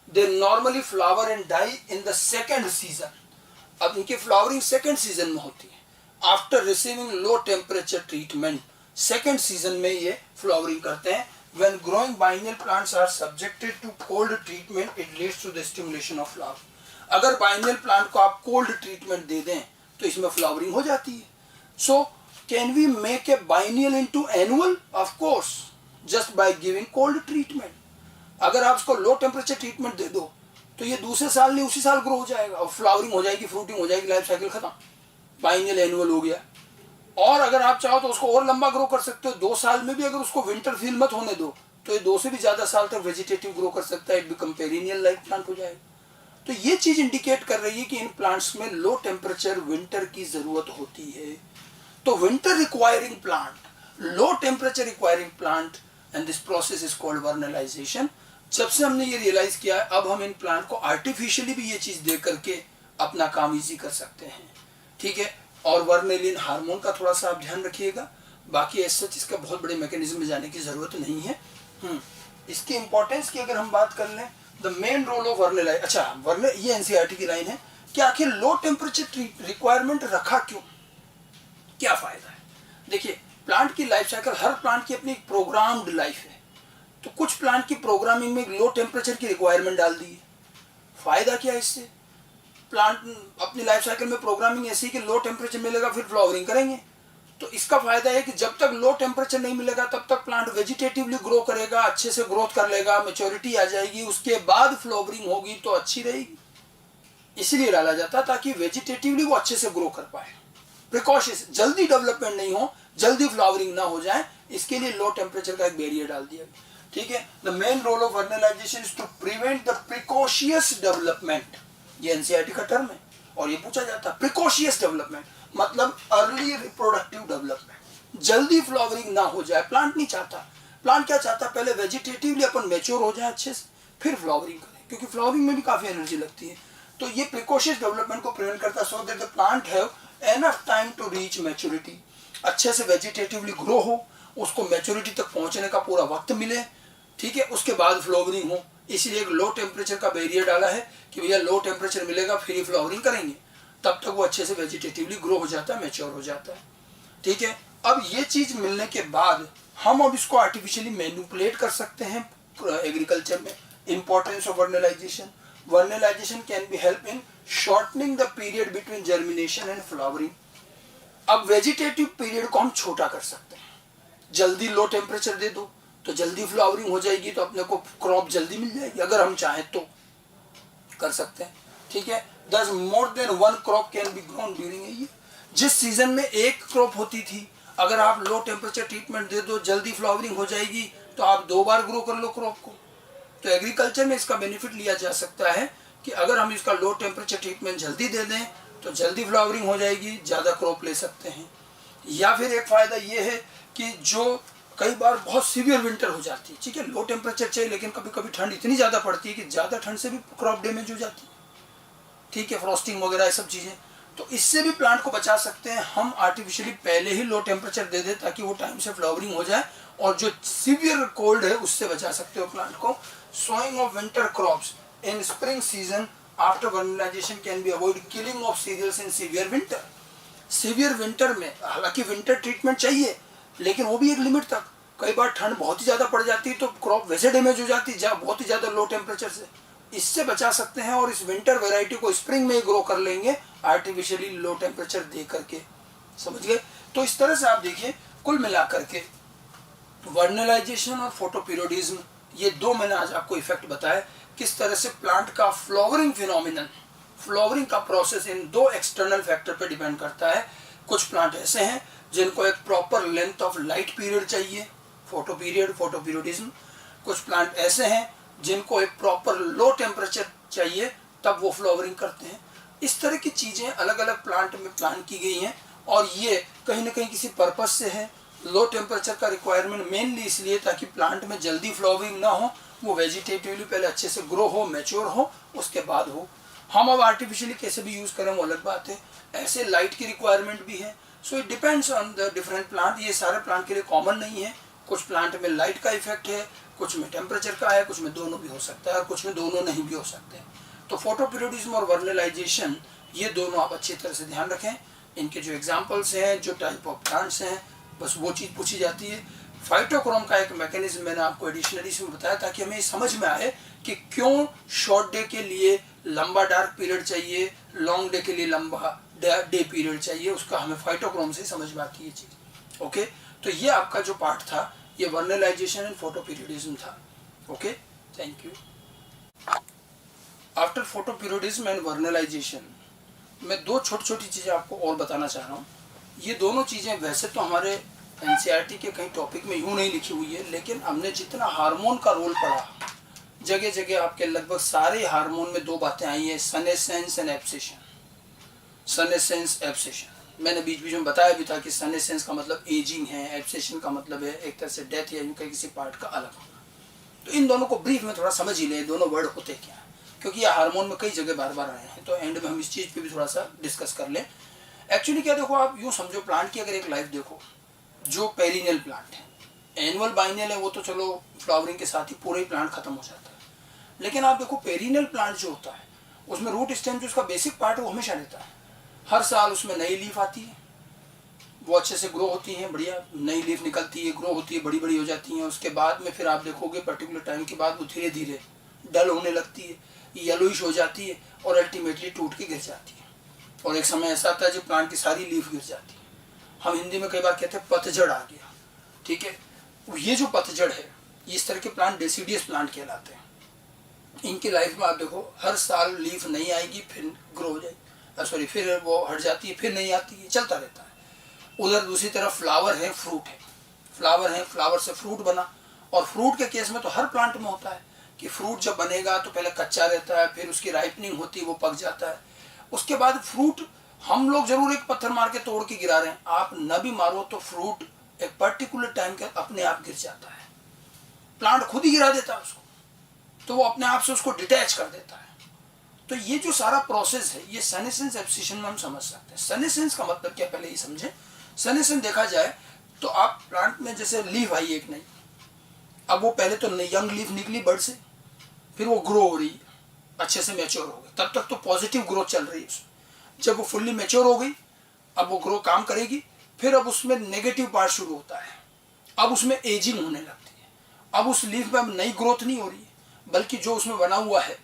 They normally flower and die in the second season. अब इनकी फ्लावरिंग सेकेंड सीजन में होती है after receiving low temperature treatment. Second season में ये फ्लावरिंग करते हैं। When growing biennial plants are subjected to cold treatment it leads to the stimulation of flower. अगर बाइनियल प्लांट को आप कोल्ड ट्रीटमेंट दे दें तो इसमें फ्लावरिंग हो जाती है। So can we make a biennial into annual? Of course, just by giving cold treatment. अगर आप इसको लो टेम्परेचर ट्रीटमेंट दे दो तो ये दूसरे साल नहीं उसी साल ग्रो हो जाएगा और फ्लावरिंग हो जाएगी, फ्रूटिंग हो जाएगी, लाइफ साइकिल खत्म, बाइनियल एनुअल हो गया। और अगर आप चाहो तो उसको और लंबा ग्रो कर सकते हो, 2 साल में भी अगर उसको विंटर फील मत होने दो तो ये 2 से भी ज्यादा साल तक वेजिटेटिव ग्रो कर सकता है, it become perennial life plant हो जाएगा। तो ये चीज इंडिकेट कर रही है कि इन प्लांट्स में लो टेम्परेचर विंटर की जरूरत होती है। तो winter requiring plant, low temperature requiring plant, and this process is called vernalization. जब से हमने ये रियलाइज किया है, अब हम इन प्लांट को आर्टिफिशियली भी ये चीज दे करके अपना काम इजी कर सकते हैं, ठीक है। और वर्नेलिन हार्मोन का थोड़ा सा आप ध्यान रखिएगा, बाकी ऐसा इसका बहुत बड़े मैकेनिज्म में जाने की जरूरत नहीं है। इसकी इंपॉर्टेंस की अगर हम बात कर लें, द मेन रोल ऑफ वर्नेलाइज, अच्छा वर्ने ये एनसीईआरटी की लाइन है कि आखिर लो टेम्परेचर रिक्वायरमेंट रखा क्यों, क्या फायदा है। देखिए प्लांट की लाइफ साइकिल, हर प्लांट की अपनी प्रोग्राम्ड लाइफ है, तो कुछ प्लांट की प्रोग्रामिंग में लो टेम्परेचर की रिक्वायरमेंट डाल दी है। फायदा क्या है इससे, प्लांट अपनी लाइफ साइकिल में प्रोग्रामिंग ऐसी कि लो टेम्परेचर मिलेगा फिर फ्लावरिंग करेंगे, तो इसका फायदा है कि जब तक लो टेम्परेचर नहीं मिलेगा तब तक प्लांट वेजिटेटिवली ग्रो करेगा, अच्छे से ग्रोथ कर लेगा, मैच्योरिटी आ जाएगी, उसके बाद फ्लावरिंग होगी तो अच्छी रहेगी। इसलिए डाला जाता ताकि वेजिटेटिवली वो अच्छे से ग्रो कर पाए, प्रिकॉशंस, जल्दी डेवलपमेंट नहीं हो, जल्दी फ्लावरिंग ना हो जाए, इसके लिए लो टेम्परेचर का एक बैरियर डाल दिया, ठीक है। The main role of vernalization is to prevent the precocious development, ये एनसीईआरटी का टर्म है और ये पूछा जाता है। प्रिकॉशियस डेवलपमेंट मतलब अर्ली रिप्रोडक्टिव डेवलपमेंट, जल्दी फ्लावरिंग ना हो जाए, प्लांट नहीं चाहता। प्लांट क्या चाहता है, पहले वेजिटेटिवली अपन मैच्योर हो जाए अच्छे से, फिर फ्लावरिंग करें, क्योंकि फ्लावरिंग में भी काफी एनर्जी लगती है। तो ये प्रिकॉशियस डेवलपमेंट को प्रिवेंट करता है, so that the plant have enough time to reach maturity, अच्छे से वेजिटेटिवली ग्रो हो, उसको मैच्योरिटी तक पहुंचने का पूरा वक्त मिले, ठीक है, उसके बाद फ्लावरिंग हो। इसलिए एक लो टेम्परेचर का बैरियर डाला है कि भैया लो टेम्परेचर मिलेगा फिर ही फ्लावरिंग करेंगे, तब तक वो अच्छे से वेजिटेटिवली ग्रो हो जाता है, मैच्योर हो जाता है, ठीक है। अब ये चीज मिलने के बाद हम अब इसको आर्टिफिशियली मैनिपुलेट कर सकते हैं एग्रीकल्चर में। Importance of vernalisation, vernalisation can B help in shortening the period between germination and flowering. अब वेजिटेटिव पीरियड को हम छोटा कर सकते हैं, जल्दी लो टेम्परेचर दे दो तो जल्दी फ्लावरिंग हो जाएगी, तो अपने को क्रॉप जल्दी मिल जाएगी, अगर हम चाहें तो कर सकते हैं, ठीक है। Thus more than one crop can be grown during a year। जिस सीजन में एक क्रॉप होती थी, अगर आप लो टेम्परेचर ट्रीटमेंट दे दो जल्दी फ्लावरिंग हो जाएगी, तो आप 2 बार ग्रो कर लो क्रॉप को। तो एग्रीकल्चर में इसका बेनिफिट लिया जा सकता है कि अगर हम इसका लो टेम्परेचर ट्रीटमेंट जल्दी दे दें तो जल्दी फ्लावरिंग हो जाएगी, ज़्यादा क्रॉप ले सकते हैं। या फिर एक फ़ायदा ये है कि जो कई बार बहुत सीवियर विंटर हो जाती है, ठीक है, लो टेम्परेचर चाहिए लेकिन कभी कभी ठंड इतनी ज़्यादा पड़ती है कि ज़्यादा ठंड से भी क्रॉप डैमेज हो जाती है, ठीक है, फ्रॉस्टिंग वगैरह ये सब चीज़ें, तो इससे भी प्लांट को बचा सकते हैं हम आर्टिफिशियली पहले ही लो टेम्परेचर दे दें ताकि वो टाइम से फ्लावरिंग हो जाए, और जो सीवियर कोल्ड है उससे बचा सकते हो प्लांट को। Sowing of winter crops in spring season after vernalization can be avoid killing of cereals in severe winter. Severe winter में हालांकि विंटर ट्रीटमेंट चाहिए लेकिन वो भी एक लिमिट तक, कई बार ठंड बहुत ही ज़्यादा पड़ जाती है तो क्रॉप वैसे डैमेज हो जाती है बहुत ही ज़्यादा लो टेम्परेचर से, इससे बचा सकते हैं। और इस विंटर वैरायटी को स्प्रिंग में ही ग्रो कर लेंगे आर्टिफिशियली लो टेम्परेचर दे करके, समझ गए। तो इस तरह से आप देखिए कुल मिलाकर के वर्नेलाइजेशन और फोटोपीरियोडिज्म, ये 2 मैंने आज आपको इफेक्ट बताया किस तरह से प्लांट का फ्लावरिंग फिनोमिनन, फ्लावरिंग का प्रोसेस इन 2 एक्सटर्नल फैक्टर पर डिपेंड करता है। कुछ प्लांट ऐसे हैं जिनको एक proper length of light period चाहिए, फोटो पीरियड, फोटोपीरियोडिज्म। कुछ प्लांट ऐसे हैं जिनको एक प्रॉपर लो टेम्परेचर चाहिए तब वो फ्लावरिंग करते हैं। इस तरह की चीज़ें अलग अलग प्लांट में प्लान की गई हैं और ये कहीं ना कहीं किसी पर्पस से है। लो टेम्परेचर का रिक्वायरमेंट मेनली इसलिए ताकि प्लांट में जल्दी फ्लावरिंग ना हो, वो वेजिटेटिवली पहले अच्छे से ग्रो हो, मैच्योर हो, उसके बाद हो। हम अब आर्टिफिशियली कैसे भी यूज़ करें वो अलग बात है। ऐसे लाइट की रिक्वायरमेंट भी है, so it depends on the different plant. ये सारे प्लांट के लिए कॉमन नहीं है, कुछ प्लांट में लाइट का इफेक्ट है, कुछ में टेम्परेचर का है, कुछ में दोनों भी हो सकता है और कुछ में दोनों नहीं भी हो सकते। तो फोटोपीरियोडिज्म और वर्नेलाइजेशन ये दोनों आप अच्छी तरह से ध्यान रखें। इनके जो एग्जांपल्स हैं, जो टाइप ऑफ प्लांट्स हैं, बस वो चीज़ पूछी जाती है। फाइटोक्रोम का एक मैकेनिज्म मैंने आपको एडिशनली इसमें बताया ताकि हमें समझ में आए कि क्यों शॉर्ट डे के लिए लंबा डार्क पीरियड चाहिए, लॉन्ग डे के लिए लंबा डे पीरियड चाहिए, उसका हमें फाइटोक्रोम से समझ में आती है चीज़। ओके, तो ये आपका जो पार्ट था ये वर्नेलाइजेशन एंड फोटोपीरियोडिज्म था। Okay, thank you. After photoperiodism and vernalisation मैं 2 छोटी छोटी चीज़ें आपको और बताना चाह रहा हूँ। ये दोनों चीज़ें वैसे तो हमारे एनसीईआरटी के कहीं टॉपिक में यूँ नहीं लिखी हुई है, लेकिन हमने जितना हार्मोन का रोल पढ़ा, जगह जगह आपके लगभग सारे हार्मोन में 2 बातें आई हैं, सनेसेंस एंड एब्सेशन। सनेसेंस, एब्सेशन मैंने बीच बीच में बताया भी था कि सनेसेंस का मतलब एजिंग है, एब्सेशन का मतलब है एक तरह से डेथ या यूँ कहीं किसी पार्ट का अलग होना। तो इन दोनों को ब्रीफ में थोड़ा समझ ही ले, दोनों वर्ड होते क्या हैं, क्योंकि ये हार्मोन में कई जगह बार बार आए हैं, तो एंड में हम इस चीज़ पे भी थोड़ा सा डिस्कस कर लें। एक्चुअली क्या देखो, आप यूँ समझो प्लांट की अगर एक लाइफ देखो, जो पेरिनियल प्लांट है, एनुअल बाइनियल है वो तो चलो फ्लावरिंग के साथ ही पूरा ही प्लांट खत्म हो जाता है, लेकिन आप देखो पेरिनियल प्लांट जो होता है उसमें रूट स्टेम जो उसका बेसिक पार्ट है वो हमेशा रहता है। हर साल उसमें नई लीफ आती है, वो अच्छे से ग्रो होती हैं, बढ़िया नई लीफ निकलती है, ग्रो होती है, बड़ी बड़ी हो जाती हैं। उसके बाद में फिर आप देखोगे पर्टिकुलर टाइम के बाद वो धीरे धीरे डल होने लगती है, येलोइश हो जाती है और अल्टीमेटली टूट के गिर जाती है। और एक समय ऐसा आता है जब प्लांट की सारी लीफ गिर जाती है। हम हिंदी में कई बार कहते हैं पतझड़ आ गया, ठीक है। ये जो पतझड़ है, इस तरह के प्लांट डेसिडियस प्लांट कहलाते हैं। इनकी लाइफ में आप देखो हर साल लीफ नहीं आएगी, फिर ग्रो हो जाएगी, फिर वो हट जाती है, फिर नहीं आती है, चलता रहता है। उधर दूसरी तरफ फ्लावर है, फ्रूट है, फ्लावर है, फ्लावर से फ्रूट बना। और फ्रूट के केस में तो हर प्लांट में होता है कि फ्रूट जब बनेगा तो पहले कच्चा रहता है, फिर उसकी राइपनिंग होती है, वो पक जाता है। उसके बाद फ्रूट हम लोग जरूर एक पत्थर मार के तोड़ के गिरा रहे हैं, आप न भी मारो तो फ्रूट एक पर्टिकुलर टाइम के अपने आप गिर जाता है, प्लांट खुद ही गिरा देता है उसको, तो वो अपने आप से उसको डिटैच कर देता है। तो ये जो सारा प्रोसेस है ये सेनेसेंस एब्सिशन में हम समझ सकते हैं। सेनेसेंस का मतलब क्या, पहले ही समझें। सेनेसेंस देखा जाए तो आप प्लांट में जैसे लीफ आई एक नई, अब वो पहले तो यंग लीफ निकली बर्ड से, फिर वो ग्रो हो रही है, अच्छे से मैच्योर हो गई, तब तक तो पॉजिटिव ग्रोथ चल रही है उसमें। जब वो फुल्ली मैच्योर हो गई, अब वो ग्रो काम करेगी, फिर अब उसमें नेगेटिव पार्ट शुरू होता है, अब उसमें एजिंग होने लगती है। अब उस लीफ में अब नई ग्रोथ नहीं हो रही है, बल्कि जो उसमें बना हुआ है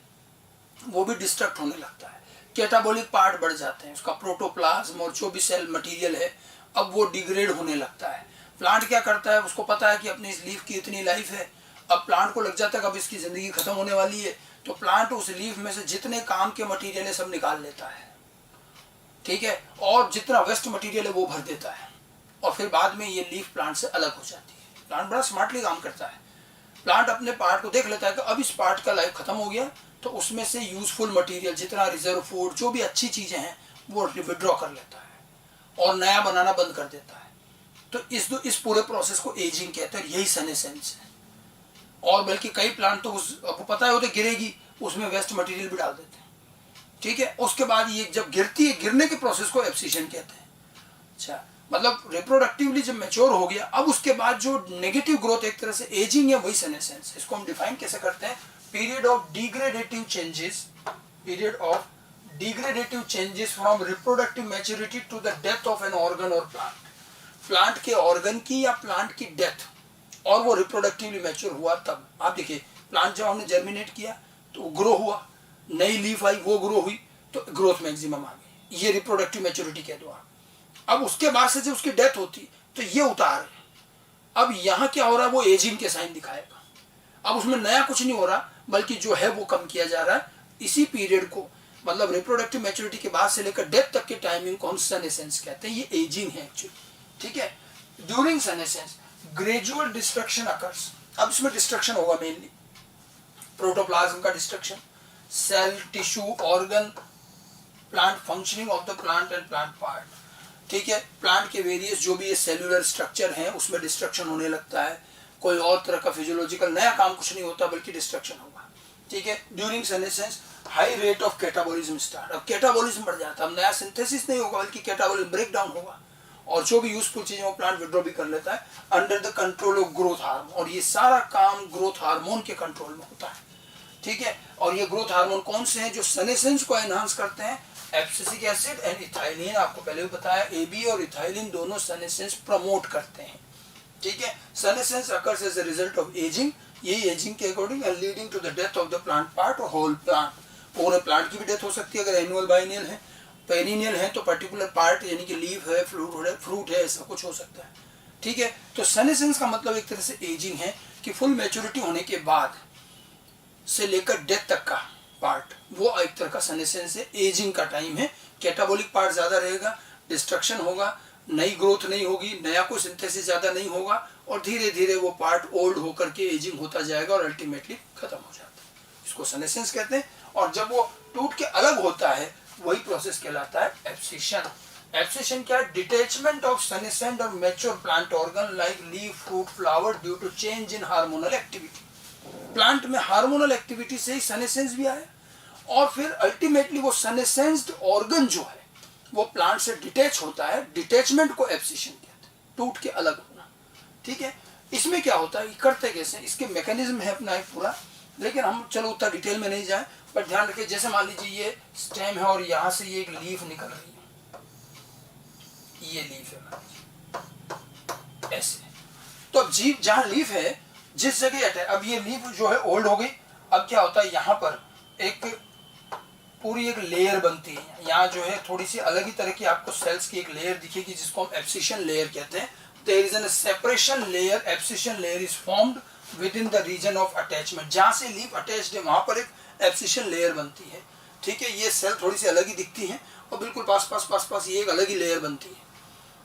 वो भी डिस्ट्रक्ट होने लगता है, कैटाबॉलिक पार्ट बढ़ जाते हैं, उसका प्रोटोप्लाज्म और जो भी सेल मटेरियल है अब वो डिग्रेड होने लगता है। प्लांट क्या करता है, उसको पता है कि अपनी इस लीफ की इतनी लाइफ है, अब प्लांट को लग जाता है कि अब इसकी ज़िंदगी खत्म होने वाली है, तो प्लांट उस लीफ में से जितने काम के मटेरियल है सब निकाल लेता है, ठीक है, और जितना वेस्ट मटेरियल है वो भर देता है, और फिर बाद में ये लीफ प्लांट से अलग हो जाती है। प्लांट बड़ा स्मार्टली काम करता है। प्लांट अपने पार्ट को देख लेता है कि अब इस पार्ट का लाइफ खत्म हो गया, तो उसमें से यूजफुल मटेरियल, जितना रिजर्व फूड, जो भी अच्छी चीज़ें हैं वो विड्रॉ कर लेता है और नया बनाना बंद कर देता है। तो इस पूरे प्रोसेस को एजिंग कहते हैं, यही सेनेसेंस है। और बल्कि कई प्लांट तो आपको पता है वो तो गिरेगी, उसमें वेस्ट मटेरियल भी डाल देते हैं, ठीक है। उसके बाद ये जब गिरती है, गिरने के प्रोसेस को एब्सिशन कहते हैं। अच्छा, मतलब रिप्रोडक्टिवली जब मैच्योर हो गया, अब उसके बाद जो नेगेटिव ग्रोथ, एक तरह से एजिंग है, वही सेनेसेंस। इसको हम डिफाइन कैसे करते हैं, period of degradative changes from reproductive maturity to the death of an organ और प्लांट। प्लांट के ऑर्गन की या प्लांट की डेथ, और वो रिप्रोडक्टिवली मैच्योर हुआ तब। आप देखिए प्लांट जब हमने जर्मिनेट किया तो ग्रो हुआ, नई लीफ आई, वो ग्रो हुई, तो ग्रोथ मैक्सिमम आ गई, ये रिप्रोडक्टिव मैच्योरिटी कह दो आप। अब उसके बाद से जब उसकी डेथ होती तो ये उतार है। अब यहाँ क्या हो रहा है, वो एजिंग के साइन दिखाएगा। अब उसमें नया कुछ नहीं हो रहा, बल्कि जो है वो कम किया जा रहा है। इसी पीरियड को, मतलब रिप्रोडक्टिव मैच्योरिटी के बाद से लेकर डेथ तक के टाइमिंग को हम सेनेसेंस कहते हैं। ये एजिंग है एक्चुअली, ठीक है। During senescence gradual destruction occurs. अब इसमें डिस्ट्रक्शन होगा मेनली प्रोटोप्लाज्म का destruction, cell, tissue, organ, plant functioning of the plant and plant part, ठीक है। प्लांट के वेरियस जो भी ये सेल्यूलर स्ट्रक्चर हैं उसमें डिस्ट्रक्शन होने लगता है। कोई और तरह का फिजियोलॉजिकल नया काम कुछ नहीं होता, बल्कि डिस्ट्रक्शन होगा, ठीक है। During senescence high rate of catabolism start. अब कैटाबॉलिज्म बढ़ जाता है, अब नया सिंथेसिस नहीं होगा, बल्कि कैटाबॉलिज्म ब्रेक डाउन होगा, और जो भी यूजफुल चीजें वो प्लांट विड्रॉ भी कर लेता है under the control of growth hormone. और ये सारा काम ग्रोथ हार्मोन के कंट्रोल में होता है, ठीक है। और ये ग्रोथ हार्मोन कौन से हैं जो सेनेसेंस को एनहांस करते हैं, एब्सिसिक एसिड एंड इथाइलिन। आपको पहले भी बताया, एबी और इथाइलिन दोनों सेनेसेंस प्रमोट करते हैं, ठीक है। Senescence occurs as a result of ageing, यही एजिंग के according and leading to the death of the plant part और होल प्लांट। पूरे प्लांट की भी डेथ हो सकती है अगर एनुअल बाइनियल है, पेरिनियल है तो पर्टिकुलर पार्ट यानी कि लीफ है, फ्रूट है, ऐसा कुछ हो सकता है, ठीक है। तो सेनेसेंस का मतलब एक तरह से एजिंग है कि फुल मैच्योरिटी होने के बाद से लेकर डेथ तक का पार्ट, वो एक तरह का सेनेसेंस है, एजिंग का टाइम है। कैटाबॉलिक पार्ट ज्यादा रहेगा, डिस्ट्रक्शन होगा, नई ग्रोथ नहीं होगी, नया कोई सिंथेसिस ज्यादा नहीं होगा, और धीरे धीरे वो पार्ट ओल्ड होकर के एजिंग होता जाएगा और अल्टीमेटली खत्म हो जाता है। इसको सेनेसेंस कहते हैं। और जब वो टूट के अलग होता है वही प्रोसेस कहलाता है एब्सिशन। एब्सिशन क्या है, डिटैचमेंट ऑफ सेनेसेंट और mature plant organ like leaf, fruit, flower due to change in hormonal activity. Plant में हार्मोनल एक्टिविटी से ही सनेसेंस भी आया, और फिर अल्टीमेटली वो सनेसेंस्ड ऑर्गन जो है वो प्लांट से डिटैच होता है। डिटैचमेंट को एब्सिशन कहते हैं, टूट के अलग होना। ठीक है, इसमें क्या होता है, करते कैसे, इसके मैकेनिज्म है अपना एक पूरा, लेकिन हम चलो उतना डिटेल में नहीं जाए, पर ध्यान रखिए जैसे मान लीजिए ये स्टेम है और यहाँ से ये एक लीफ निकल रही है, ये लीफ है ऐसे, तो अब जीव जहाँ लीफ है जिस जगह, अब ये लीफ जो है ओल्ड हो गई, अब क्या होता है यहाँ पर एक पूरी एक लेयर बनती है, यहाँ जो है थोड़ी सी अलग ही तरह की आपको सेल्स की एक लेयर दिखेगी जिसको हम एब्सिशन लेयर कहते हैं। There is an separation layer, abscission layer is formed within the region of attachment, जहाँ से लीफ अटैच्ड है वहां पर एक एब्सिशन लेयर बनती है। ठीक है, ये सेल थोड़ी सी अलग ही दिखती है और बिल्कुल पास ये एक अलग ही लेयर बनती है।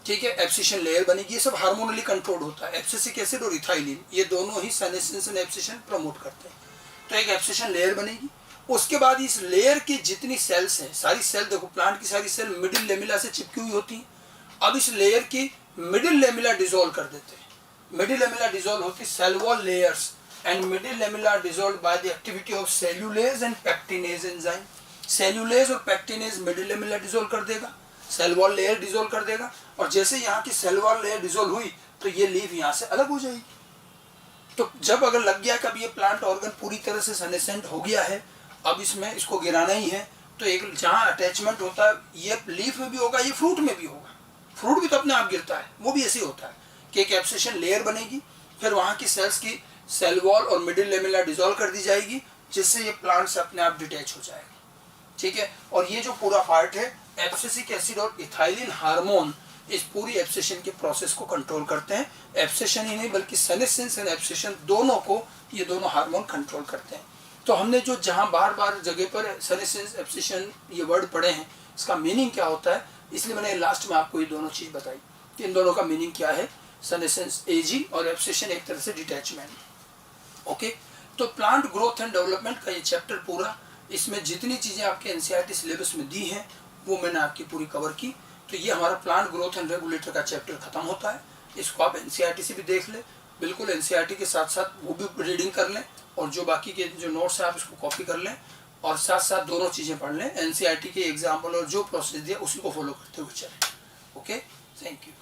ठीक है, एब्सिशन लेयर बनेगी, ये सब हार्मोनली कंट्रोल होता है। एब्सिसिक एसिड और इथाइलिन ये दोनों ही सेनेसेंस एंड एब्सिशन प्रमोट करते हैं। तो एक एब्सिशन लेयर बनेगी, उसके बाद इस लेयर की जितनी सेल्स हैं, सारी सेल देखो प्लांट की सारी सेल मिडिल लेमिला से चिपकी हुई होती हैं। अब इस लेयर की मिडिल लेमिला डिसॉल्व कर देते हैं, मिडिल लेमिला डिसॉल्व होती है cell wall layers, and middle lamella dissolve by the activity of cellulase and pectinase enzyme. Cellulase और पैक्टिनेज मिडिल लेमिला डिसॉल्व कर देगा, सेल वॉल लेयर डिसॉल्व कर देगा, और जैसे यहाँ की सेल वॉल लेयर डिसॉल्व हुई तो ये लीफ यहाँ से अलग हो जाएगी। तो जब अगर लग गया कि अब ये प्लांट ऑर्गन पूरी तरह से सनेसेंट हो गया है, अब इसमें इसको गिराना ही है, तो एक जहाँ अटैचमेंट होता है ये लीफ में भी होगा, ये फ्रूट में भी होगा। फ्रूट भी तो अपने आप गिरता है, वो भी ऐसे ही होता है कि एक एब्सिशन लेयर बनेगी, फिर वहाँ की सेल्स की सेल वॉल और मिडिल लेमिला डिसॉल्व कर दी जाएगी, जिससे ये प्लांट से अपने आप डिटैच हो जाएगा। ठीक है, और ये जो पूरा पार्ट है एब्सिसिक एसिड और इथाइलिन हार्मोन इस पूरी एब्सिशन के प्रोसेस को कंट्रोल करते हैं। एब्सिशन ही नहीं बल्कि सेनेसेंस एंड एब्सिशन दोनों को ये दोनों हार्मोन कंट्रोल करते हैं। तो हमने जो जहाँ बार बार जगह पर सेनेसेंस एब्सिशन ये वर्ड पढ़े हैं, इसका मीनिंग क्या होता है, इसलिए मैंने लास्ट में आपको ये दोनों चीज़ बताई कि इन दोनों का मीनिंग क्या है। सेनेसेंस एजिंग और एब्सिशन एक तरह से डिटैचमेंट। ओके, तो प्लांट ग्रोथ एंड डेवलपमेंट का ये चैप्टर पूरा, इसमें जितनी चीज़ें आपके एनसीईआरटी सिलेबस में दी हैं वो मैंने आपकी पूरी कवर की। तो ये हमारा प्लांट ग्रोथ एंड रेगुलेटर का चैप्टर खत्म होता है। इसको आप एनसीईआरटी से भी देख लें, बिल्कुल एनसीईआरटी के साथ साथ वो भी रीडिंग कर लें, और जो बाकी के जो नोट्स हैं आप इसको कॉपी कर लें, और साथ साथ दोनों चीज़ें पढ़ लें। एनसीईआरटी के एग्जाम्पल और जो प्रोसेस दिया उसी को फॉलो करते हुए चलें। Okay, thank you.